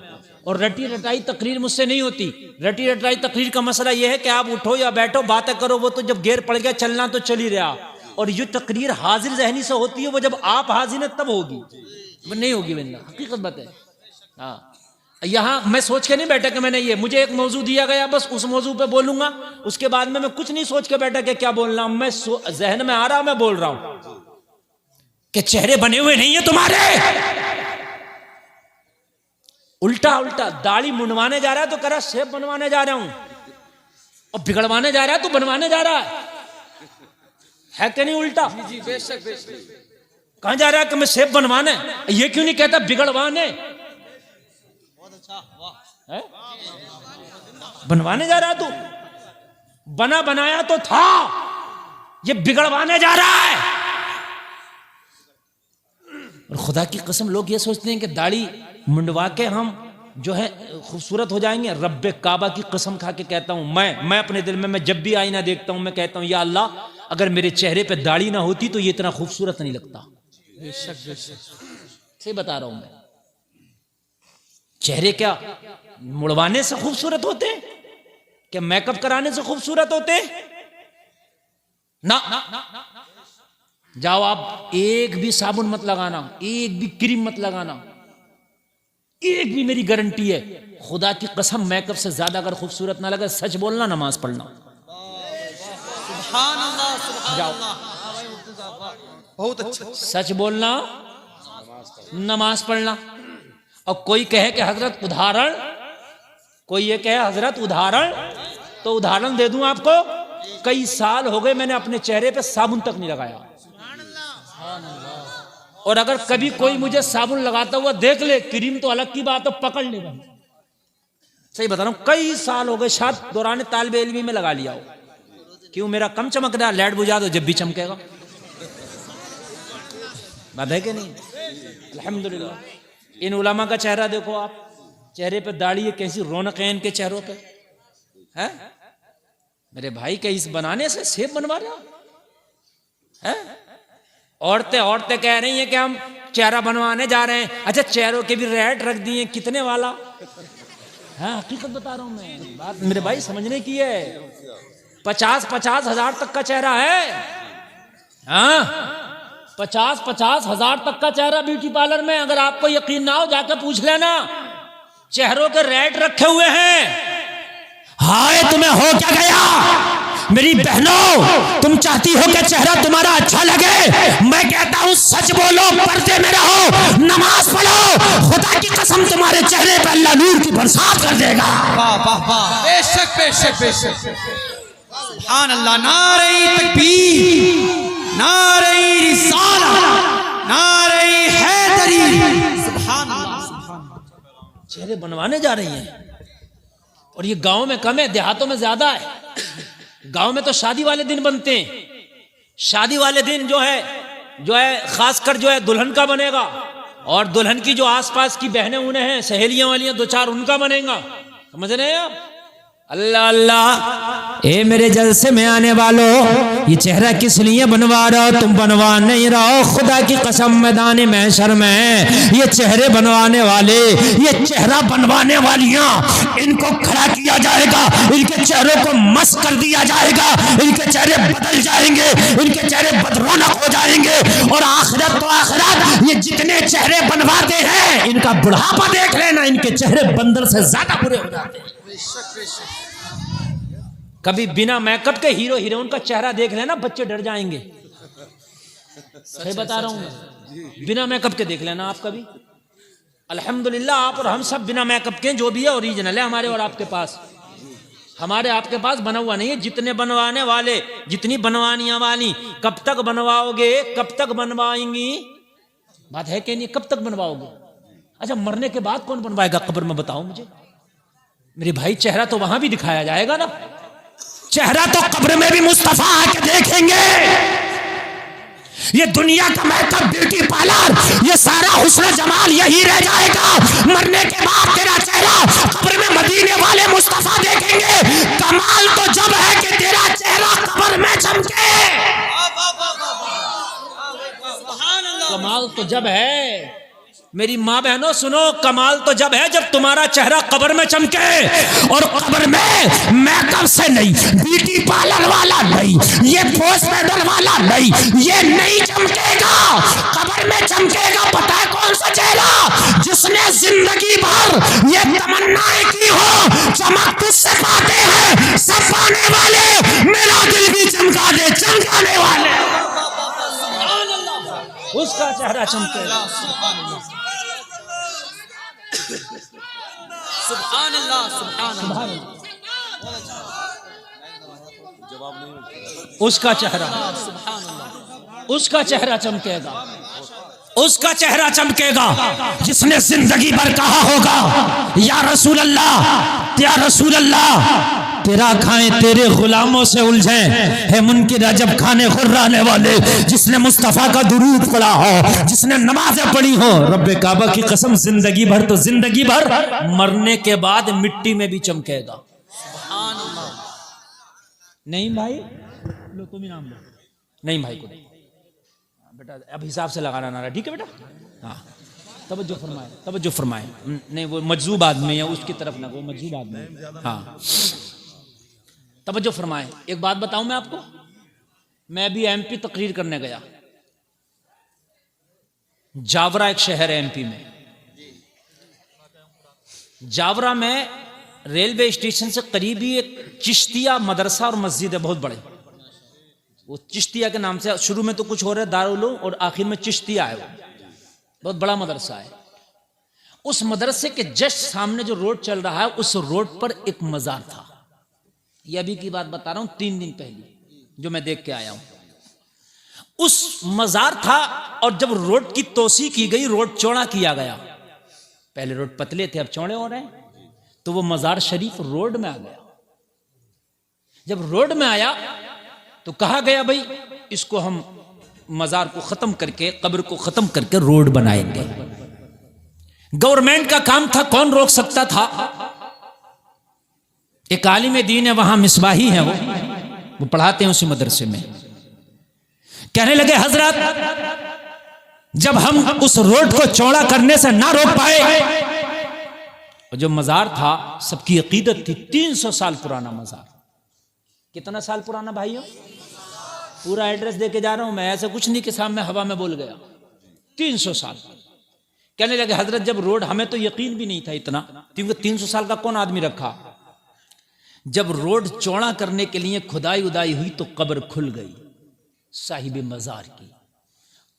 Speaker 2: और रटी रटाई तकरीर मुझसे नहीं होती। रटी रटाई तकरीर का मसला यह है कि आप उठो या बैठो बातें करो, वो तो जब गेर पड़ गया चलना तो चल ही रहा। और ये तकरीर हाजिर जहनी से होती है, वो जब आप हाजिर हैं तब होगी, वो नहीं होगी वरना। हकीकत बात है। हाँ, यहाँ मैं सोच के नहीं बैठा कि मैंने ये, मुझे एक मौजू दिया गया, बस उस मौजू पे बोलूंगा, उसके बाद में मैं कुछ नहीं सोच के बैठा कि क्या बोलना। मैं जहन में आ रहा, मैं बोल रहा हूं कि चेहरे बने हुए नहीं है तुम्हारे। उल्टा उल्टा दाढ़ी मुंडवाने जा रहा है तो कह रहा शेप बनवाने जा रहा हूं, और बिगड़वाने जा रहा है तो बनवाने जा रहा है कि नहीं? उल्टा
Speaker 3: जी बेशक बेशक।
Speaker 2: कहां जा रहा है कि मैं शेप बनवाने, ये क्यों नहीं कहता बिगड़वाने? है? बनवाने जा रहा तू, बना बनाया तो था, ये बिगड़वाने जा रहा है। और खुदा की कसम लोग ये सोचते हैं कि दाढ़ी मुंडवा के हम जो है खूबसूरत हो जाएंगे। रब्बे काबा की कसम खा के कहता हूं, मैं अपने दिल में, मैं जब भी आईना देखता हूं मैं कहता हूं, या अल्लाह, अगर मेरे चेहरे पे दाढ़ी ना होती तो ये इतना खूबसूरत नहीं लगता।
Speaker 3: बेशक बेशक।
Speaker 2: सही बता रहा हूं मैं। चेहरे क्या मुड़वाने से खूबसूरत होते हैं? क्या मेकअप कराने से खूबसूरत होते हैं? ना, जाओ आप एक भी साबुन मत लगाना, एक भी क्रीम मत लगाना, एक भी, मेरी गारंटी है खुदा की कसम, मेकअप से ज्यादा अगर खूबसूरत ना लगे, सच बोलना, नमाज पढ़ना। जाओ,
Speaker 3: बहुत अच्छा।
Speaker 2: सच बोलना, नमाज पढ़ना। और कोई कहे कि हजरत उदाहरण, कोई ये कहे हजरत उदाहरण, तो उदाहरण दे दूं आपको। कई साल हो गए मैंने अपने चेहरे पे साबुन तक नहीं लगाया, और अगर कभी कोई मुझे साबुन लगाता हुआ देख ले, क्रीम तो अलग की बात है, पकड़ लेगा। सही बता रहा हूं, कई साल हो गए, शायद दौरान तालिब इल्मी में लगा लिया हो। क्यों? मेरा कम चमक रहा, लाइट बुझा दो जब भी चमकेगा। बात है कि नहीं? अल्हम्दुलिल्लाह। इन उलमा का चेहरा देखो आप, चेहरे पे दाढ़ी है, कैसी रौनक है इनके चेहरों पे, है? मेरे भाई के इस बनाने से सेब बनवा रहे हो, है? औरतें कह रही हैं कि हम चेहरा बनवाने जा रहे हैं। अच्छा, चेहरों के भी रेट रख दिए, कितने वाला? हाँ, हकीकत बता रहा हूं मैं, बात मेरे भाई समझने की है। 50-50 हजार तक का चेहरा है। हाँ, 50-50 हजार तक का चेहरा ब्यूटी पार्लर में। अगर आपको यकीन ना हो जाकर पूछ लेना, चेहरों के रेट रखे हुए हैं। हाय, तुम्हें हो क्या गया मेरी बहनों? तुम चाहती हो कि चेहरा तुम्हारा अच्छा लगे? मैं कहता हूं सच बोलो, पर्दे में रहो, नमाज पढ़ो, खुदा की कसम तुम्हारे चेहरे पर अल्लाह नूर की बरसात कर देगा।
Speaker 3: वाह वाह वाह, बेशक बेशक बेशक। सुभान अल्लाह। नारे तकबीर, नारे रिसालत, नारे हैदरी। सुभान अल्लाह, सुभान अल्लाह।
Speaker 2: चेहरे बनवाने जा रही हैं, और ये गांव में कम है, देहातों में ज्यादा है। गांव में तो शादी वाले दिन बनते हैं। शादी वाले दिन जो है खासकर जो है दुल्हन का बनेगा, और दुल्हन की जो आसपास की बहनें उन्हें हैं, सहेलियां वालियां 2-4 उनका बनेगा। समझ रहे हैं आप? अल्लाह अल्लाह। ए मेरे जलसे में आने वालों, ये चेहरा किस लिए बनवा रहे हो? तुम बनवा नहीं रहो, खुदा की कसम मैदान महशर में ये चेहरे बनवाने वाले, ये चेहरा बनवाने वालियां, इनको खड़ा किया जाएगा, इनके चेहरों को मस्त कर दिया जाएगा, इनके चेहरे बदल जाएंगे, इनके चेहरे बदरौनक हो जाएंगे। और आखिरत तो आखिरत, ये जितने चेहरे बनवाते हैं, इनका बुढ़ापा देख लेना, इनके चेहरे बंदर से ज्यादा बुरे हो जाते हैं। कभी बिना मेकअप के हीरो हीरोइन का चेहरा देख लेना, बच्चे डर जाएंगे। सही बता रहा हूं मैं, बिना मेकअप के देख लेना आप कभी। अल्हम्दुलिल्लाह, आप और हम सब बिना मेकअप के, जो भी है ओरिजिनल है हमारे और आपके पास। हमारे आपके पास बना हुआ नहीं है। जितने बनवाने वाले, जितनी बनवानियां वाली, कब तक बनवाओगे, कब तक बनवाएंगी? बात है कि नहीं? कब तक बनवाओगे? अच्छा, मरने के बाद कौन बनवाएगा कब्र में? बताओ मुझे मेरे भाई। चेहरा तो वहां भी दिखाया जाएगा ना, चेहरा तो कब्र में भी मुस्तफा आके देखेंगे।
Speaker 1: ये दुनिया का महकम, ब्यूटी पार्लर, ये सारा हुस्न जमाल यही रह जाएगा। मरने के बाद तेरा चेहरा कब्र में मदीने वाले मुस्तफा देखेंगे। कमाल तो जब है कि तेरा चेहरा कब्र में चमके। कमाल तो जब है, मेरी माँ बहनों सुनो, कमाल तो जब है जब तुम्हारा चेहरा कब्र में चमके। और कब्र में मेकअप से नहीं, ब्यूटी पार्लर वाला नहीं, ये पोस्ट पैडल वाला नहीं, ये नहीं चमकेगा। कब्र में चमकेगा पता है कौन सा चेहरा? जिसने जिंदगी भर ये तमन्नाएं की हो, चमक तुझसे पाते हैं सब पाने वाले, मेरा दिल भी चमका दे चमकाने वाले, उसका चेहरा चमकेगा।
Speaker 3: सुभान अल्लाह, सुभान अल्लाह।
Speaker 1: उसका चेहरा, उसका चेहरा चमकेगा, उसका चेहरा चमकेगा जिसने जिंदगी भर कहा होगा या रसूल अल्लाह, या रसूल अल्लाह, तेरा खाएं तेरे गुलामों से उलझे है मुनकिर अजब खाने खुर्राने वाले। जिसने मुस्तफा का दुरूद पढ़ा हो, जिसने नमाजें पढ़ी हो, रब्बे काबा की कसम जिंदगी भर तो जिंदगी भर, मरने के बाद मिट्टी में भी चमकेगा। नहीं भाई, लो तुम ही नाम लो। नहीं भाई को नहीं बेटा, अब हिसाब से लगाना नारा, ठीक है बेटा? हाँ, तवज्जो फरमाए, तवज्जो फरमाए। नहीं वो मजजूब आदमी है, उसकी तरफ ना, वो मजजूब आदमी है। हाँ, तवज्जो फरमाए। एक बात बताऊं मैं आपको, मैं अभी एमपी तकरीर करने गया। जावरा एक शहर है एमपी में। जावरा में रेलवे स्टेशन से करीब ही एक चिश्तिया मदरसा और मस्जिद है, बहुत बड़े। वो चिश्तिया के नाम से, शुरू में तो कुछ हो रहा है दारुल उलूम और आखिर में चिश्तिया है। वो बहुत बड़ा मदरसा है। उस मदरसे के जस्ट सामने जो रोड चल रहा है, उस रोड पर एक मजार था। ये अभी की बात बता रहा हूं, 3 दिन पहले जो मैं देख के आया हूं। उस मजार था और जब रोड की तोसी की गई, रोड चौड़ा किया गया, पहले रोड पतले थे अब चौड़े हो रहे हैं, तो वो मजार शरीफ रोड में आ गया। जब रोड में आया तो कहा गया भाई इसको हम मजार को खत्म करके, कब्र को खत्म करके रोड बनाएंगे। गवर्नमेंट का काम था, कौन रोक सकता था? एक आलिम दीन है वहां, मिसबाही है, वो पढ़ाते हैं उसी मदरसे में। कहने लगे हजरत जब हम उस रोड को चौड़ा करने से ना रोक पाए, और जो मजार था सबकी अकीदत थी 300 साल पुराना मजार। कितना साल पुराना भाइयों? पूरा एड्रेस दे के जा रहा हूं मैं, ऐसे कुछ नहीं कि सामने हवा में बोल गया। 300 साल। कहने लगे हजरत जब रोड, हमें तो यकीन भी नहीं था इतना, क्योंकि 300 साल का कौन आदमी रखा। जब रोड चौड़ा करने के लिए खुदाई उदाई हुई तो कब्र खुल गई साहिब मजार की।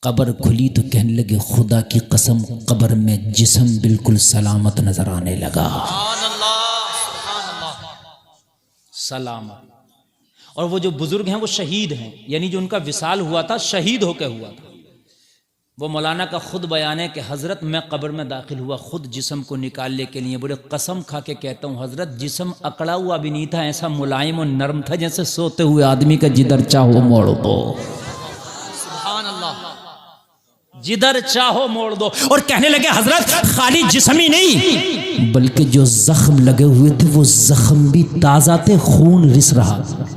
Speaker 1: कब्र खुली तो कहने लगे खुदा की कसम कब्र में जिस्म बिल्कुल सलामत नजर आने लगा। सलामत। और वो जो बुजुर्ग हैं वो शहीद हैं, यानी जो उनका विसाल हुआ था शहीद होकर हुआ था। वो मौलाना का खुद बयान है कि हजरत मैं कब्र में दाखिल हुआ, खुद जिस्म को निकालने के लिए बोले कसम खा के कहता हूँ हजरत जिस्म अकड़ा हुआ भी नहीं था, ऐसा मुलायम और नरम था जैसे सोते हुए आदमी का जिधर चाहो मोड़ दो।
Speaker 3: सुभान अल्लाह।
Speaker 1: जिधर चाहो मोड़ दो। और कहने लगे हजरत खाली जिस्म ही नहीं बल्कि जो जख्म लगे हुए थे वो जख्म भी ताजा थे, खून रिस रहा था,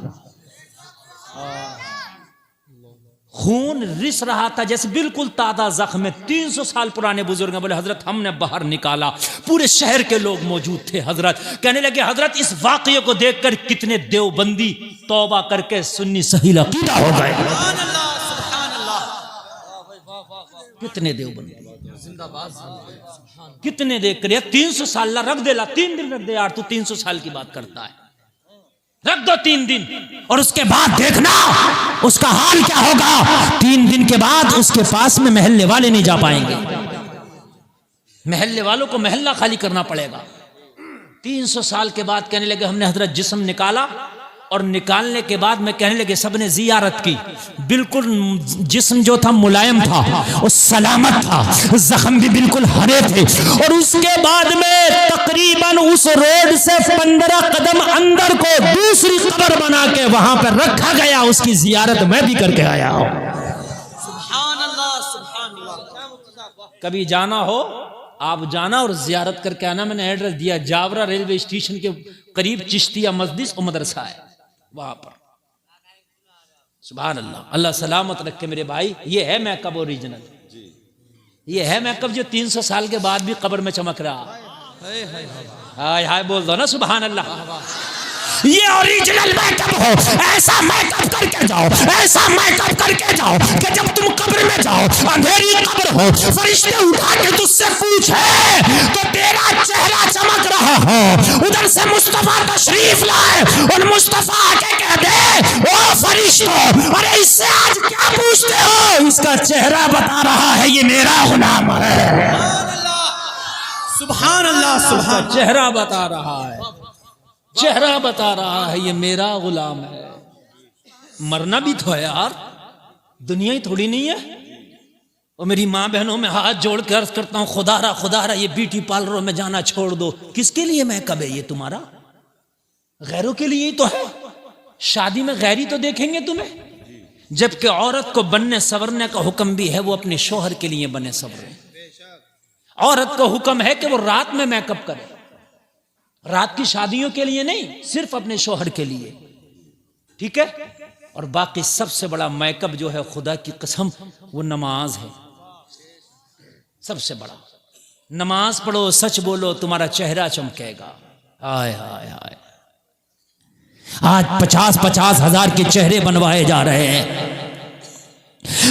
Speaker 1: खून रिस रहा था जैसे बिल्कुल ताजा जख्म है। 300 साल पुराने बुजुर्ग हैं। बोले हजरत हमने बाहर निकाला, पूरे शहर के लोग मौजूद थे। हजरत कहने लगे हजरत इस वाकये को देखकर कितने देवबंदी तौबा करके सुन्नी सही अकीदा हो गए। कितने देवबंदी जिंदाबाद, कितने देख कर 300 साल रख दे ला, 3 दिन रख दे यार, तू 300 साल की बात करता है, रख दो 3 दिन और उसके बाद देखना उसका हाल क्या होगा। 3 दिन के बाद उसके पास में महल्ले वाले नहीं जा पाएंगे, महल्ले वालों को महल्ला खाली करना पड़ेगा। 300 साल के बाद कहने लगे हमने हजरत जिस्म निकाला, और निकालने के बाद में कहने लगे सबने जियारत की, बिल्कुल जिस्म जो था मुलायम था और सलामत था, जख्म भी बिल्कुल हरे थे। और उसके बाद में तकरीबन उस रोड से 15 कदम अंदर को दूसरी कब्र बना के वहां पर रखा गया, उसकी जियारत मैं भी करके आया हूं।
Speaker 2: कभी जाना हो आप जाना और जियारत करके आना। मैंने एड्रेस दिया, जावरा रेलवे स्टेशन के करीब चिश्तिया मस्जिद और मदरसा है वहां पर। सुभान अल्लाह, अल्लाह सलामत रखे मेरे भाई। ये है मैकअप ओरिजिनल, ये है मैकअप जो 300 साल के बाद भी कब्र में चमक रहा। हाय हाय बोल दो ना सुभान अल्लाह।
Speaker 1: ये ओरिजिनल मेकअप हो, ऐसा मेकअप करके जाओ, ऐसा मेकअप करके जाओ कि जब तुम कब्र में जाओ, अंधेरी कब्र हो, फरिश्ते उठा के तुझसे पूछे तो तेरा चेहरा चमक रहा हो। उधर से मुस्तफा तशरीफ लाए और मुस्तफा आके कह दे ओ फरिश्तों, अरे इससे आज क्या पूछते हो? इसका चेहरा बता रहा है ये मेरा गुलाम है।
Speaker 3: सुभान अल्लाह, सुभान अल्लाह।
Speaker 2: चेहरा बता रहा है, चेहरा बता रहा है ये मेरा गुलाम है। मरना भी तो है यार, दुनिया ही थोड़ी नहीं है। और मेरी माँ बहनों में हाथ जोड़ के अर्ज करता हूं, खुदारा ये ब्यूटी पार्लरों में जाना छोड़ दो। किसके लिए मैकअप है ये तुम्हारा? गैरों के लिए ही तो है। शादी में गैरी तो देखेंगे तुम्हें, जबकि औरत को बनने संवरने का हुक्म भी है, वो अपने शोहर के लिए बने संवरे। औरत को हुक्म है कि वो रात में मेकअप करे, रात की शादियों के लिए नहीं, सिर्फ अपने शोहर के लिए, ठीक है। और बाकी सबसे बड़ा मेकअप जो है, खुदा की कसम, वो नमाज है। सबसे बड़ा नमाज पढ़ो, सच बोलो, तुम्हारा चेहरा चमकेगा। हाय हाय हाय।
Speaker 1: आज 50-50 हजार के चेहरे बनवाए जा रहे हैं।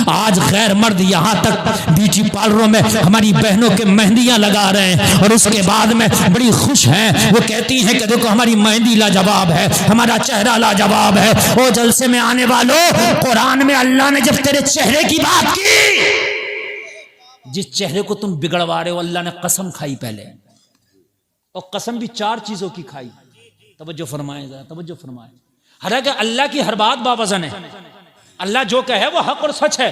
Speaker 1: आज गैर मर्द यहाँ तक ब्यूटी पार्लरों में हमारी बहनों के मेहंदियां लगा रहे हैं और उसके बाद में बड़ी खुश हैं। वो कहती हैं कि देखो हमारी मेहंदी लाजवाब है, हमारा चेहरा लाजवाब है। ओ जलसे में आने वालों, कुरान में अल्लाह ने जब तेरे चेहरे की बात की,
Speaker 2: जिस चेहरे को तुम बिगड़वा रहे हो, अल्लाह ने कसम खाई पहले, और कसम भी 4 चीजों की खाई। तवज्जो फरमाए, जरा तवज्जो फरमाए। हालांकि अल्लाह की हर बात बावजन है, अल्लाह जो कहे वो हक और सच है,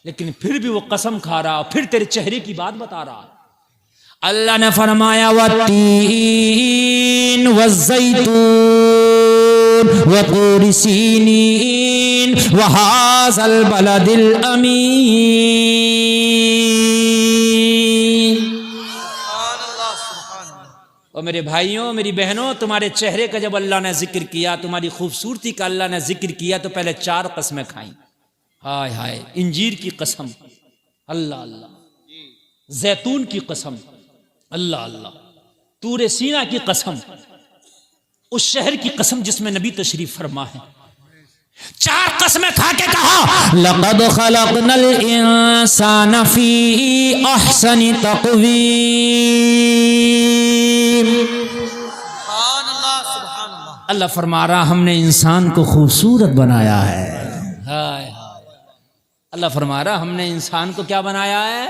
Speaker 2: लेकिन फिर भी वो कसम खा रहा, फिर तेरे चेहरे की बात बता रहा।
Speaker 1: अल्लाह ने फरमाया वत्तीन वज़्ज़ैतून वतूर सीनीन वहाज़ल बलदिल अमीन।
Speaker 2: और मेरे भाइयों, मेरी बहनों, तुम्हारे चेहरे का जब अल्लाह ने जिक्र किया, तुम्हारी खूबसूरती का अल्लाह ने जिक्र किया, तो पहले 4 कसमें खाई। हाय हाय, इंजीर की कसम, अल्लाह अल्लाह, जैतून की कसम, अल्लाह अल्लाह, तूरे सीना की कसम, उस शहर की कसम जिसमें नबी तशरीफ फरमा है।
Speaker 1: 4 कसमें खा के कहा लक़द खलक़नल इंसान फी अहसनि तक़वीम।
Speaker 2: अल्लाह फरमा रहा, हमने इंसान को खूबसूरत बनाया है। हाय हाय, अल्लाह फरमा रहा, हमने इंसान को क्या बनाया है।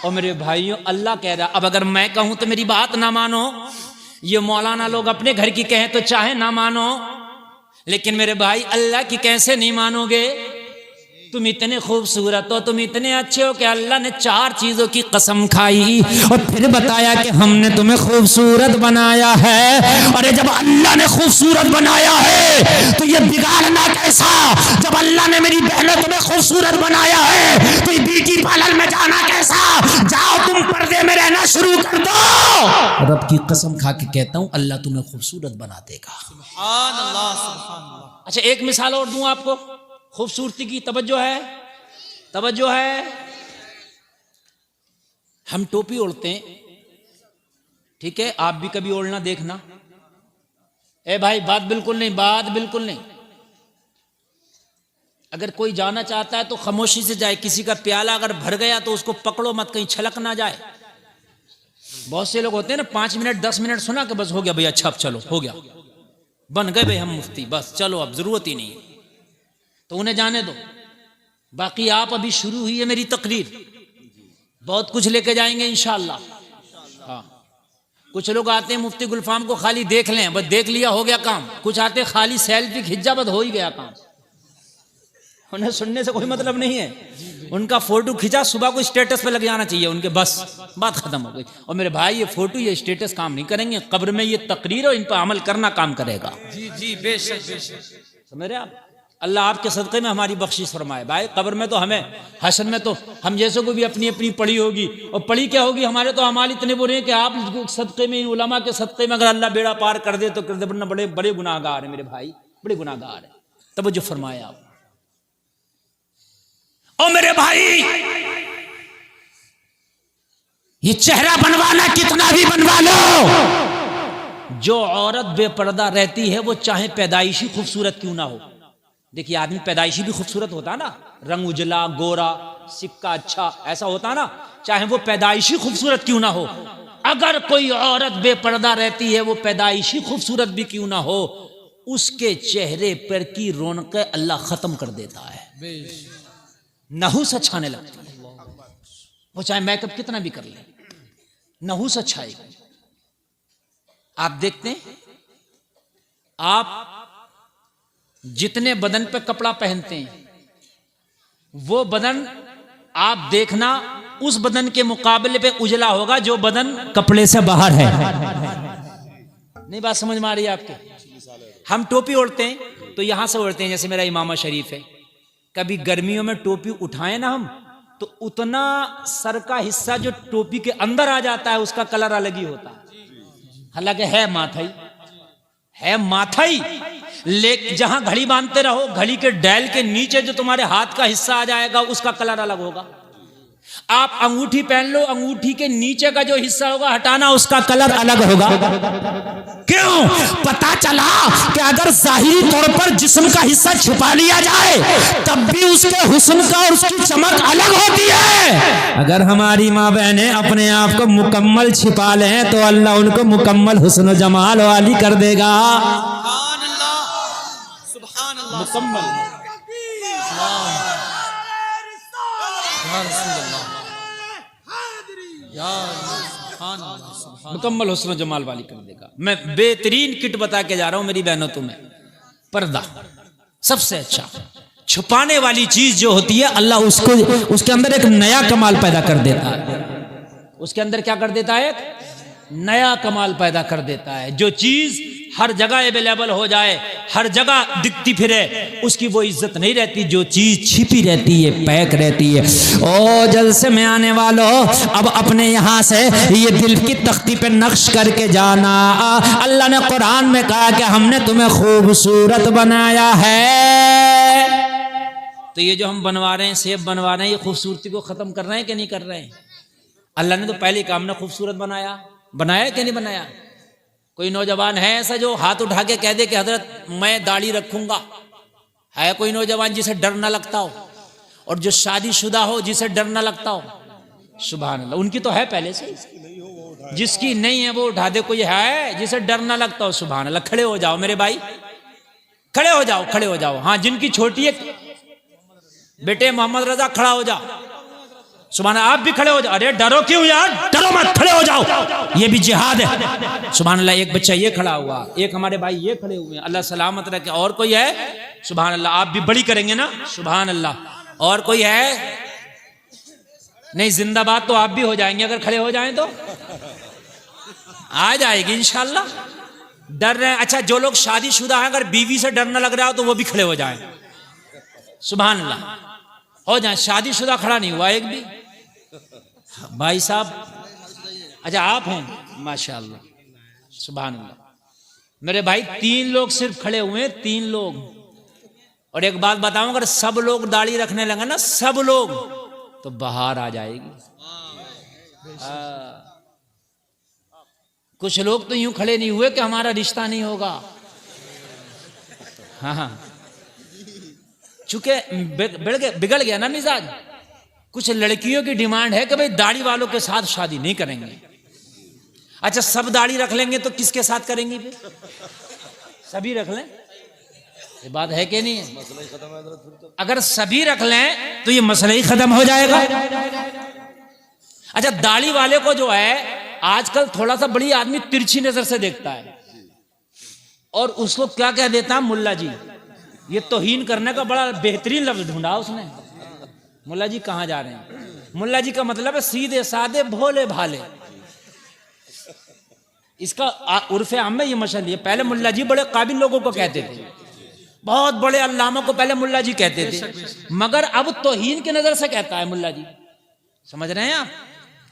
Speaker 2: और मेरे भाइयों, अल्लाह कह रहा, अब अगर मैं कहूं तो मेरी बात ना मानो, ये मौलाना लोग अपने घर की कहें तो चाहे ना मानो, लेकिन मेरे भाई अल्लाह की कैसे नहीं मानोगे? तुम इतने खूबसूरत हो, तुम इतने अच्छे हो कि अल्लाह ने 4 चीजों की कसम खाई
Speaker 1: और फिर बताया कि हमने तुम्हें खूबसूरत बनाया है। अरे जब अल्लाह ने खूबसूरत बनाया है तो ये बिगाड़ना कैसा? जब अल्लाह ने मेरी बहनों तुम्हें खूबसूरत बनाया है तो ये ब्यूटी पार्लर में जाना कैसा? जाओ तुम पर्दे में रहना शुरू कर दो।
Speaker 2: रब की कसम खा के कहता हूं, अल्लाह तुम्हें खूबसूरत बना देगा।
Speaker 3: सुभान अल्लाह, सुभान अल्लाह।
Speaker 2: अच्छा, एक मिसाल और दूं आपको खूबसूरती की। तवज्जो है, तवज्जो है। हम टोपी ओढ़ते हैं, ठीक है, आप भी कभी ओढ़ना देखना। ए भाई, बात बिल्कुल नहीं, बात बिल्कुल नहीं। अगर कोई जाना चाहता है तो खामोशी से जाए। किसी का प्याला अगर भर गया तो उसको पकड़ो मत, कहीं छलक ना जाए। बहुत से लोग होते हैं ना, 5 मिनट 10 मिनट सुना कि बस हो गया भैया, अच्छा अब चलो, हो गया, बन गए भाई हम मुफ्ती, बस चलो अब जरूरत ही नहीं है, तो उन्हें जाने दो। बाकी आप अभी शुरू हुई है मेरी तकरीर, बहुत कुछ लेके जाएंगे इंशाअल्लाह। हाँ, कुछ लोग आते हैं मुफ्ती गुलफाम को खाली देख लें, बस देख लिया हो गया काम। कुछ आते खाली सेल्फी खिंचा, बस हो ही गया काम। उन्हें सुनने से कोई मतलब नहीं है। उनका फोटो खिंचा, सुबह को स्टेटस पे लग जाना चाहिए उनके, बस बात खत्म हो गई। और मेरे भाई, ये फोटो ये स्टेटस काम नहीं करेंगे, कब्र में ये तकरीर और इन पर अमल करना काम करेगा।
Speaker 3: जी जी, बेशक बेशक।
Speaker 2: समझ रहे आप? अल्लाह आपके सदक़े में हमारी बख्शिश फरमाए। भाई कब्र में तो हमें, हश्र में तो हम जैसे को भी अपनी अपनी पड़ी होगी, और पड़ी क्या होगी, हमारे तो अमाल इतने बुरे हैं कि आप सदक़े में, इन उलमा के सदक़े में अगर अल्लाह बेड़ा पार कर दे तो कर दे, वरना बड़े बड़े गुनाहगार हैं मेरे भाई, बड़े गुनाहगार हैं। तब जो फरमाया आप, ओ मेरे भाई,
Speaker 1: ये चेहरा बनवाना कितना भी बनवा लो,
Speaker 2: जो औरत बेपर्दा रहती है वो चाहे पैदाइशी खूबसूरत क्यों ना हो। देखिए आदमी पैदाइशी भी खूबसूरत होता है ना, रंग उजला, गोरा, सिक्का अच्छा, ऐसा होता ना, चाहे वो पैदाइशी खूबसूरत क्यों ना हो। अगर कोई औरत बेपर्दा रहती है, वो पैदाइशी खूबसूरत भी क्यों ना हो, उसके चेहरे पर की रौनक अल्लाह खत्म कर देता है, नहुस छाने लगती है। वो चाहे मेकअप कितना भी कर ले, नहुस छाएगी। आप देखते हैं, आप जितने बदन पे कपड़ा पहनते हैं, वो बदन आप देखना उस बदन के मुकाबले पे उजला होगा जो बदन कपड़े से बाहर है। नहीं बात समझ में आ रही है आपके? हम टोपी ओढ़ते हैं तो यहां से ओढ़ते हैं, जैसे मेरा इमामा शरीफ है, कभी गर्मियों में टोपी उठाएं ना हम, तो उतना सर का हिस्सा जो टोपी के अंदर आ जाता है उसका कलर अलग ही होता है। हालांकि है माथाई, है माथाई, लेकिन जहां घड़ी बांधते रहो, घड़ी के डायल के नीचे जो तुम्हारे हाथ का हिस्सा आ जाएगा उसका कलर अलग होगा। आप अंगूठी पहन लो, अंगूठी के नीचे का जो हिस्सा होगा हटाना, उसका कलर अलग होगा।
Speaker 1: क्यों? पता चला कि अगर जाहिरी तौर पर जिस्म का हिस्सा छुपा लिया जाए तब भी उसके हुस्न का और उसकी चमक अलग होती है। अगर हमारी माँ बहनें अपने आप को मुकम्मल छिपा लें तो अल्लाह उनको मुकम्मल हुस्न जमाल वाली कर देगा।
Speaker 2: मुकम्मल मुकम्मल हुस्न जमाल वाली कर देगा। मैं बेहतरीन किट बता के जा रहा हूं मेरी बहनों तुम्हें। पर्दा सबसे अच्छा, छुपाने वाली चीज जो होती है अल्लाह उसको, उसके अंदर एक नया कमाल पैदा कर देता है। उसके अंदर क्या कर देता है? नया कमाल पैदा कर देता है। जो चीज हर जगह अवेलेबल हो जाए, हर जगह दिखती फिरे, उसकी वो इज्जत नहीं रहती। जो चीज छिपी रहती है, पैक रहती है। ओ जलसे में आने वालों, अब अपने यहाँ से ये दिल की तख्ती पे नक्श करके जाना। अल्लाह ने कुरान में कहा कि हमने तुम्हें खूबसूरत बनाया है। तो ये जो हम बनवा रहे हैं, सेब बनवा रहे हैं, ये खूबसूरती को खत्म कर रहे हैं कि नहीं कर रहे हैं? अल्लाह ने तो पहले काम ना खूबसूरत बनाया, बनाया कि नहीं बनाया? कोई नौजवान है ऐसा जो हाथ उठा के कह दे कि हजरत मैं दाढ़ी रखूंगा? है कोई नौजवान जिसे डर ना लगता हो? और जो शादीशुदा हो जिसे डर ना लगता हो? सुभान अल्लाह, उनकी तो है पहले से। जिसकी नहीं है वो उठा दे। कोई है जिसे डर ना लगता हो? सुभान अल्लाह। खड़े हो जाओ मेरे भाई, खड़े हो जाओ, खड़े हो जाओ। हाँ, जिनकी छोटी है बेटे मोहम्मद रजा, खड़ा हो जाओ। सुभान, आप भी खड़े हो जाओ। अरे डरो क्यों यार, डरो मत, खड़े हो जाओ, ये भी जिहाद है। सुभान अल्लाह। एक बच्चा ये खड़ा हुआ, एक हमारे भाई ये खड़े हुए हैं, अल्लाह सलामत रखे। और कोई है? सुभान अल्लाह। आप भी बड़ी करेंगे ना? सुभान अल्लाह। और कोई है? नहीं, जिंदाबाद तो आप भी हो जाएंगे अगर खड़े हो जाएं तो। आ जाएगी इंशाल्लाह। डर रहे हैं? अच्छा, जो लोग शादीशुदा हैं, अगर बीवी से डर न लग रहा हो तो वो भी खड़े हो जाएं। सुभान अल्लाह, हो जाए। शादीशुदा खड़ा नहीं हुआ एक भी भाई साहब? अच्छा आप हैं, माशाअल्लाह, सुभान अल्लाह। मेरे भाई 3 लोग सिर्फ खड़े हुए हैं, 3 लोग। और एक बात बताऊं, अगर सब लोग दाढ़ी रखने लगे ना, सब लोग, तो बाहर आ जाएगी। कुछ लोग तो यूं खड़े नहीं हुए कि हमारा रिश्ता नहीं होगा। हाँ, चूंकि बिगड़ गया ना मिजाज। कुछ लड़कियों की डिमांड है कि भाई दाढ़ी वालों के साथ शादी नहीं करेंगे। अच्छा, सब दाढ़ी रख लेंगे तो किसके साथ करेंगी फिर? सभी रख लें, ये बात है कि नहीं है? अगर सभी रख लें तो ये मसला ही खत्म हो जाएगा। अच्छा, दाढ़ी वाले को जो है आजकल थोड़ा सा बड़ी आदमी तिरछी नजर से देखता है और उसको क्या कह देता है? मुल्ला जी। ये तौहीन करने का बड़ा बेहतरीन लफ्ज ढूंढा उसने। मुल्ला जी कहाँ जा रहे हैं? मुल्ला जी का मतलब है सीधे साधे भोले भाले। इसका उर्फे आम में ये मशहूर है। पहले मुल्ला जी बड़े काबिल लोगों को कहते थे। बहुत बड़े अल्लामा को पहले मुल्ला जी कहते थे, मगर अब तौहीन की नजर से कहता है मुल्ला जी। समझ रहे हैं आप?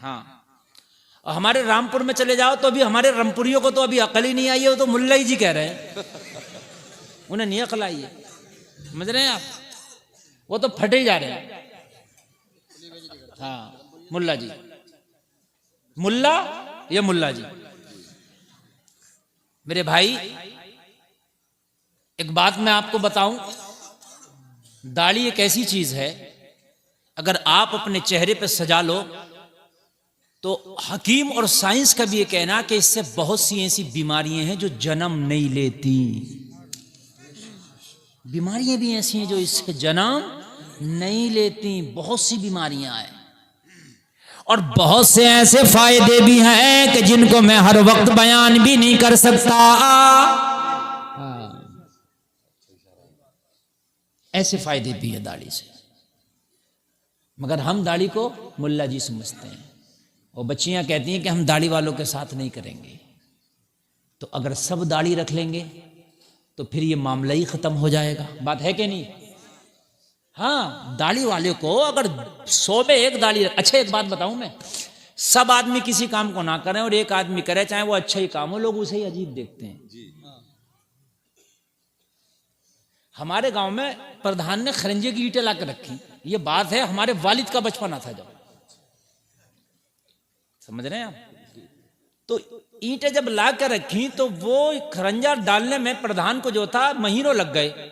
Speaker 2: हाँ। और हमारे रामपुर में चले जाओ तो अभी हमारे रामपुरियों को तो अभी अकल ही नहीं आई है, वो तो मुल्ला ही जी कह रहे हैं, उन्हें नहीं अकल आई है। समझ रहे हैं आप? वो तो फटे ही जा रहे हैं। हाँ, मुल्ला जी, मुल्ला या मुल्ला जी। मेरे भाई एक बात मैं आपको बताऊं, दाढ़ी एक ऐसी चीज है, अगर आप अपने चेहरे पे सजा लो तो हकीम और साइंस का भी ये कहना कि इससे बहुत सी ऐसी बीमारियां हैं जो जन्म नहीं लेती। बीमारियां भी ऐसी हैं जो इससे जन्म नहीं लेती, बहुत सी बीमारियां हैं। और बहुत से ऐसे फायदे भी हैं कि जिनको मैं हर वक्त बयान भी नहीं कर सकता। ऐसे फायदे भी है दाढ़ी से, मगर हम दाढ़ी को मुल्ला जी समझते हैं। और बच्चियां कहती हैं कि हम दाढ़ी वालों के साथ नहीं करेंगे। तो अगर सब दाढ़ी रख लेंगे तो फिर ये मामला ही खत्म हो जाएगा। बात है कि नहीं? हाँ, दाढ़ी वाले को अगर 100 में एक दाढ़ी। अच्छा एक बात बताऊं मैं, सब आदमी किसी काम को ना करें और एक आदमी करे, चाहे वो अच्छा ही काम हो, लोग उसे ही अजीब देखते हैं। हमारे गांव में प्रधान ने खरंजे की ईंटें लाकर रखी। ये बात है हमारे वालिद का बचपना था जब। समझ रहे हैं आप? तो ईंटें जब ला कर रखी तो वो खरंजा डालने में प्रधान को जो था महीनों लग गए।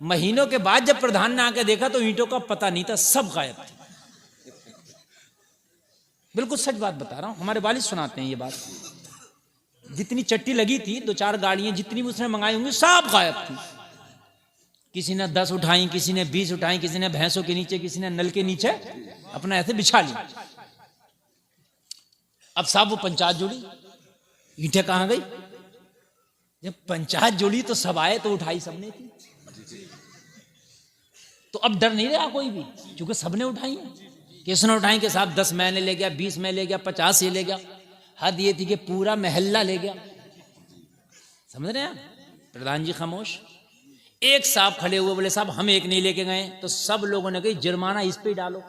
Speaker 2: महीनों के बाद जब प्रधान ने आकर देखा तो ईंटों का पता नहीं था, सब गायब थे। बिल्कुल सच बात बता रहा हूं, हमारे वालिद सुनाते हैं ये बात। जितनी चट्टी लगी थी, 2-4 गाड़ियां जितनी भी उसने मंगाई होंगी, सब गायब थी। किसी ने 10 उठाई, किसी ने 20 उठाई, किसी ने भैंसों के नीचे, किसी ने नल के नीचे अपना ऐसे बिछा ली। अब साहब वो पंचायत जुड़ी, ईंटें कहां गई? जब पंचायत जुड़ी तो सब आए तो उठाई सबने थी। तो अब डर नहीं रहा कोई भी, क्योंकि सबने उठाई है। किसने उठाई कि साहब 10 महीने ले गया, 20 में ले गया, 50 ये ले गया। हद ये थी कि पूरा महल्ला ले गया। समझ रहे हैं? प्रधान जी खामोश। एक साहब खड़े हुए, बोले साहब हम एक नहीं लेके गए। तो सब लोगों ने कही जुर्माना इस पे डालो।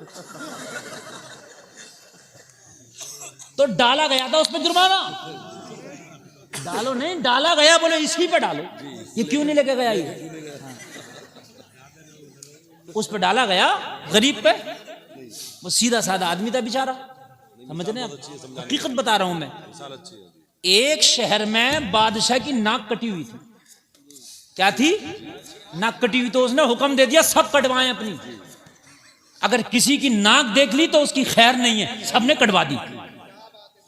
Speaker 2: तो डाला गया था उसमें जुर्माना, डालो नहीं, डाला गया, बोले इसी पे डालो। ये क्यों नहीं लेके गया? ये उस पे डाला गया, गरीब पे। वो सीधा साधा आदमी था बेचारा। समझ रहे हैं? हकीकत बता रहा हूं मैं। एक शहर में बादशाह की नाक कटी हुई थी। क्या थी? नाक कटी हुई। तो उसने हुक्म दे दिया सब कटवाएं अपनी। अगर किसी की नाक देख ली तो उसकी खैर नहीं है। सबने कटवा दी,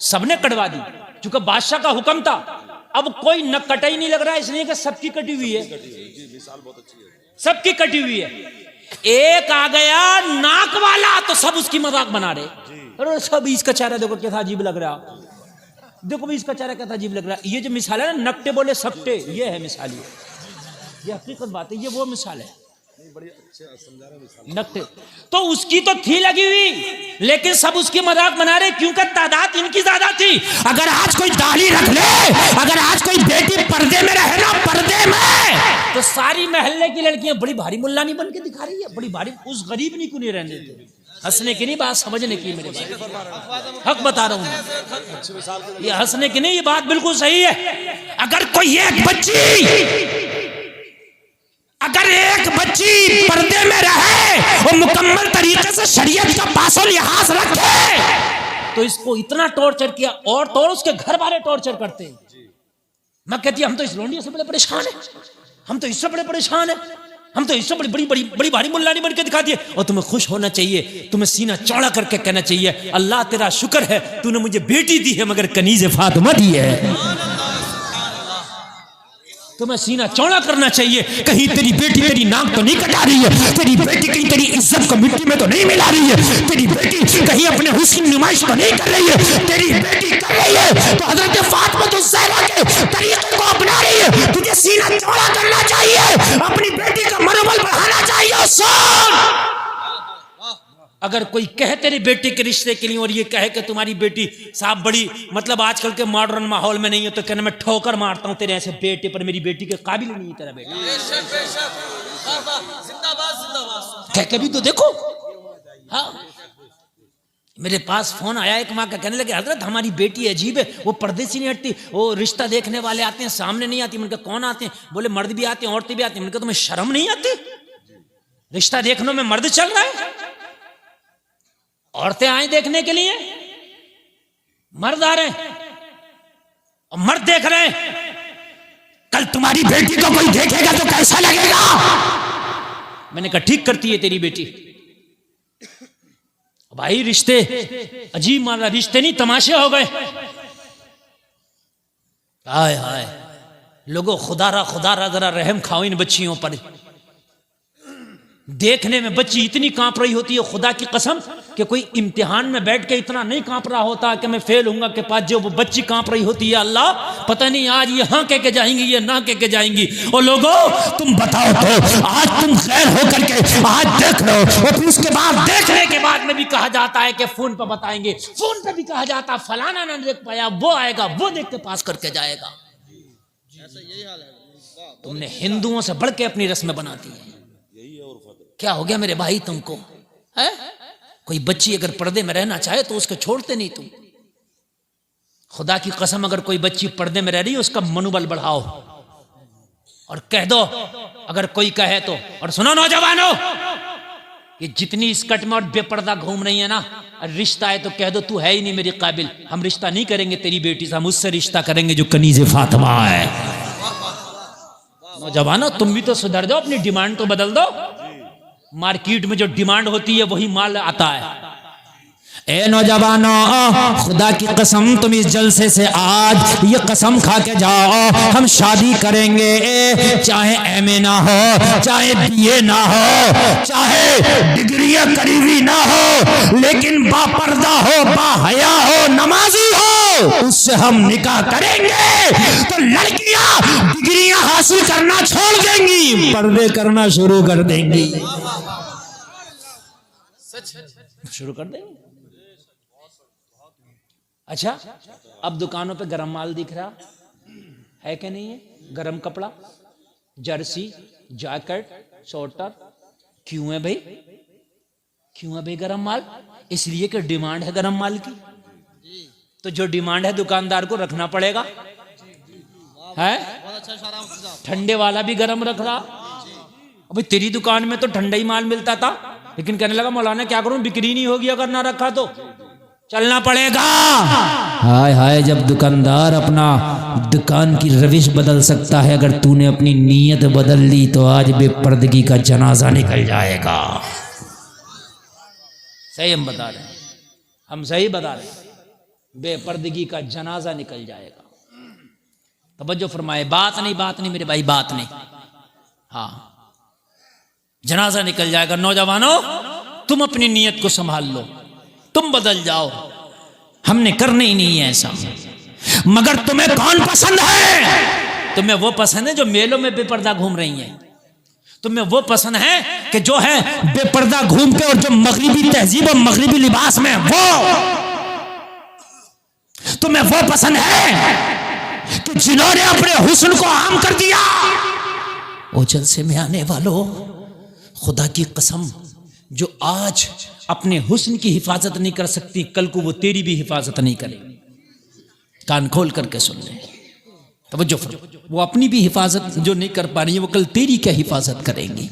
Speaker 2: सबने कटवा दी, क्योंकि बादशाह का हुक्म था। अब कोई नक कटा ही नहीं लग रहा है, इसलिए कि सबकी कटी हुई है, सबकी कटी हुई है। एक आ गया नाक वाला तो सब उसकी मजाक बना रहे। अरे सब इसका चेहरा देखो कैसा अजीब लग रहा, देखो भी इसका चेहरा कैसा अजीब लग रहा। ये जो मिसाल है ना, नकटे बोले सकटे, ये है मिसाल। ये हकीकत बात है, ये वो मिसाल है नकटे। तो उसकी तो थी लगी हुई, लेकिन सब उसकी मजाक बना रहे, क्योंकि तादाद इनकी ज्यादा थी। अगर आज कोई दाढ़ी रख ले, अगर आज कोई बेटी पर्दे में रहे ना, पर्दे में, तो सारी महल्ले की लड़कियां बड़ी भारी मुल्लानी बन के दिखा रही है, बड़ी भारी। उस गरीब नहीं को नहीं रहने देते। हंसने की नहीं बात, समझने की मेरे भाई, हक बता रहा हूं। ये हंसने की नहीं, ये बात बिल्कुल सही है। अगर कोई एक बच्ची पर्दे में रहे और मुकम्मल तरीके से शरीयत का पासो लिहाज रखे, तो इसको इतना टॉर्चर किया। और तो उसके घर वाले टॉर्चर करते हैं। मैं कहती हम तो इस लोंडियों से बड़े परेशान है, हम तो इससे बड़े परेशान है, हम तो इससे बड़ी भारी मुल्लानी बन के दिखा दिए। और तुम्हें खुश होना चाहिए, तुम्हें सीना चौड़ा करके कहना चाहिए अल्लाह तेरा शुक्र है, तूने मुझे बेटी दी है मगर कनीज़े फातिमा दी है। तुम्हें सीना चौड़ा करना चाहिए, कहीं तेरी बेटी तेरी नाक तो नहीं कटा रही है, तेरी बेटी कहीं तेरी इज्जत को मिट्टी में तो नहीं मिला रही है, तेरी बेटी कहीं अपने हुस्न की नुमाइश तो नहीं कर रही है। तेरी बेटी कर रही है तो हजरत फातिमा तो ज़हरा के तरीके को अपना रही है। तुझे सीना चौड़ा करना चाहिए, अपनी बेटी का मनोबल बढ़ाना चाहिए।
Speaker 1: अगर कोई कहे तेरी बेटी के रिश्ते के लिए और ये कहे कि तुम्हारी बेटी साहब बड़ी मतलब आजकल के मॉडर्न माहौल में नहीं है, तो कहना मैं ठोकर मारता हूं तेरे ऐसे बेटे पर, मेरी बेटी के काबिल नहीं है तेरा बेटा। कह के भी तो देखो। हाँ, मेरे पास फोन आया एक माँ का, कहने लगे हजरत हमारी बेटी अजीब है, वो पर्दे से नहीं हटती, वो रिश्ता देखने वाले आते हैं सामने नहीं आती। मैंने कहा कौन आते हैं? बोले मर्द भी आते हैं औरतें भी आती हैं। मैंने कहा तुम्हें शर्म नहीं आती? रिश्ता देखने में मर्द चल रहा है, औरतें आए देखने के लिए, मर्द आ रहे हैं और मर्द देख रहे हैं। कल तुम्हारी बेटी को कोई देखेगा तो कैसा लगेगा? मैंने कहा ठीक करती है तेरी बेटी। भाई रिश्ते अजीब माना, रिश्ते नहीं तमाशे हो गए। हाय हाय लोगों, खुदारा जरा रहम खाओ इन बच्चियों पर। देखने में बच्ची इतनी कांप रही होती है खुदा की कसम कि कोई इम्तिहान में बैठ के इतना नहीं कांप रहा होता कि मैं फेल हूंगा के पास, जो वो बच्ची कांप रही होती है अल्लाह पता नहीं आज ये हाँ कह के जाएंगी ये ना कह के जाएंगी। और लोगों तुम बताओ तो आज तुम खैर हो करके आज देख लो, और फिर उसके बाद देखने के बाद में भी कहा जाता है कि फोन पर बताएंगे, फोन पर भी कहा जाता है फलाना ना देख पाया, वो आएगा वो देख के पास करके जाएगा। तुमने हिंदुओं से बढ़ के अपनी रस्में बनाती है। क्या हो गया मेरे भाई तुमको? है कोई बच्ची अगर पर्दे में रहना चाहे तो उसको छोड़ते नहीं तुम। खुदा की कसम अगर कोई बच्ची पर्दे में रह रही है उसका मनोबल बढ़ाओ और कह दो, अगर कोई कहे तो। और सुनो नौजवानों, ये जितनी स्कर्ट में और बेपर्दा घूम रही है ना, रिश्ता है तो कह दो तू है ही नहीं मेरे काबिल, हम रिश्ता नहीं करेंगे तेरी बेटी से, हम उससे रिश्ता करेंगे जो कनीज़े फातिमा है। नौजवानों तुम भी तो सुधर जाओ, अपनी डिमांड तो बदल दो। मार्केट में जो डिमांड होती है वही माल आता है। ए नौजवानों खुदा की कसम तुम इस जलसे से आज ये कसम खा के जाओ, हम शादी करेंगे चाहे एमए ना हो, चाहे बीए ना हो, चाहे डिग्रियां करीबी ना हो, लेकिन बापर्दा हो, बाहया हो, नमाजी हो, उससे हम निकाह करेंगे। तो लड़कियां डिग्रियां हासिल करना छोड़ देंगी, पर्दे करना शुरू कर देंगी, शुरू कर देंगे। अच्छा अब दुकानों पे गरम माल दिख रहा है कि नहीं है? गरम कपड़ा, जर्सी, जैकेट, स्वेटर, क्यों है भाई? क्यों है भाई गरम माल? इसलिए कि डिमांड है गरम माल की। तो जो डिमांड है दुकानदार को रखना पड़ेगा, है? ठंडे वाला भी गरम रख रहा। अभी तेरी दुकान में तो ठंडा ही माल मिलता था, लेकिन कहने लगा मौलाना क्या करूं, बिक्री नहीं होगी अगर ना रखा तो चलना पड़ेगा। हाय हाय जब दुकानदार अपना दुकान की रविश बदल सकता है, अगर तूने अपनी नीयत बदल ली तो आज बेपर्दगी का जनाजा निकल जाएगा। सही हम बता रहे हैं, हम सही बता रहे हैं, बेपर्दगी का जनाजा निकल जाएगा। तवज्जो फरमाए, बात नहीं मेरे भाई, बात नहीं, हाँ जनाजा निकल जाएगा। नौजवानों तुम अपनी नीयत को संभाल लो, तुम बदल जाओ, हमने करना ही नहीं है ऐसा। मगर तुम्हें कौन पसंद है? तुम्हें वो पसंद है जो मेलों में बेपर्दा घूम रही हैं, तुम्हें वो पसंद है कि जो है बेपर्दा घूम के और जो मगरिबी तहजीब और मगरिबी लिबास में, वो तुम्हें वो पसंद है कि जिन्होंने अपने हुस्न को आम कर दिया। ओ जलसे में आने वालों, खुदा की कसम जो आज अपने हुस्न की हिफाजत नहीं कर सकती, कल को वो तेरी भी हिफाजत नहीं करेगी। कान खोल करके सुन ले, तवज्जो फरमाओ, वो अपनी भी हिफाजत जो नहीं कर पा रही है वो कल तेरी क्या हिफाजत करेंगी।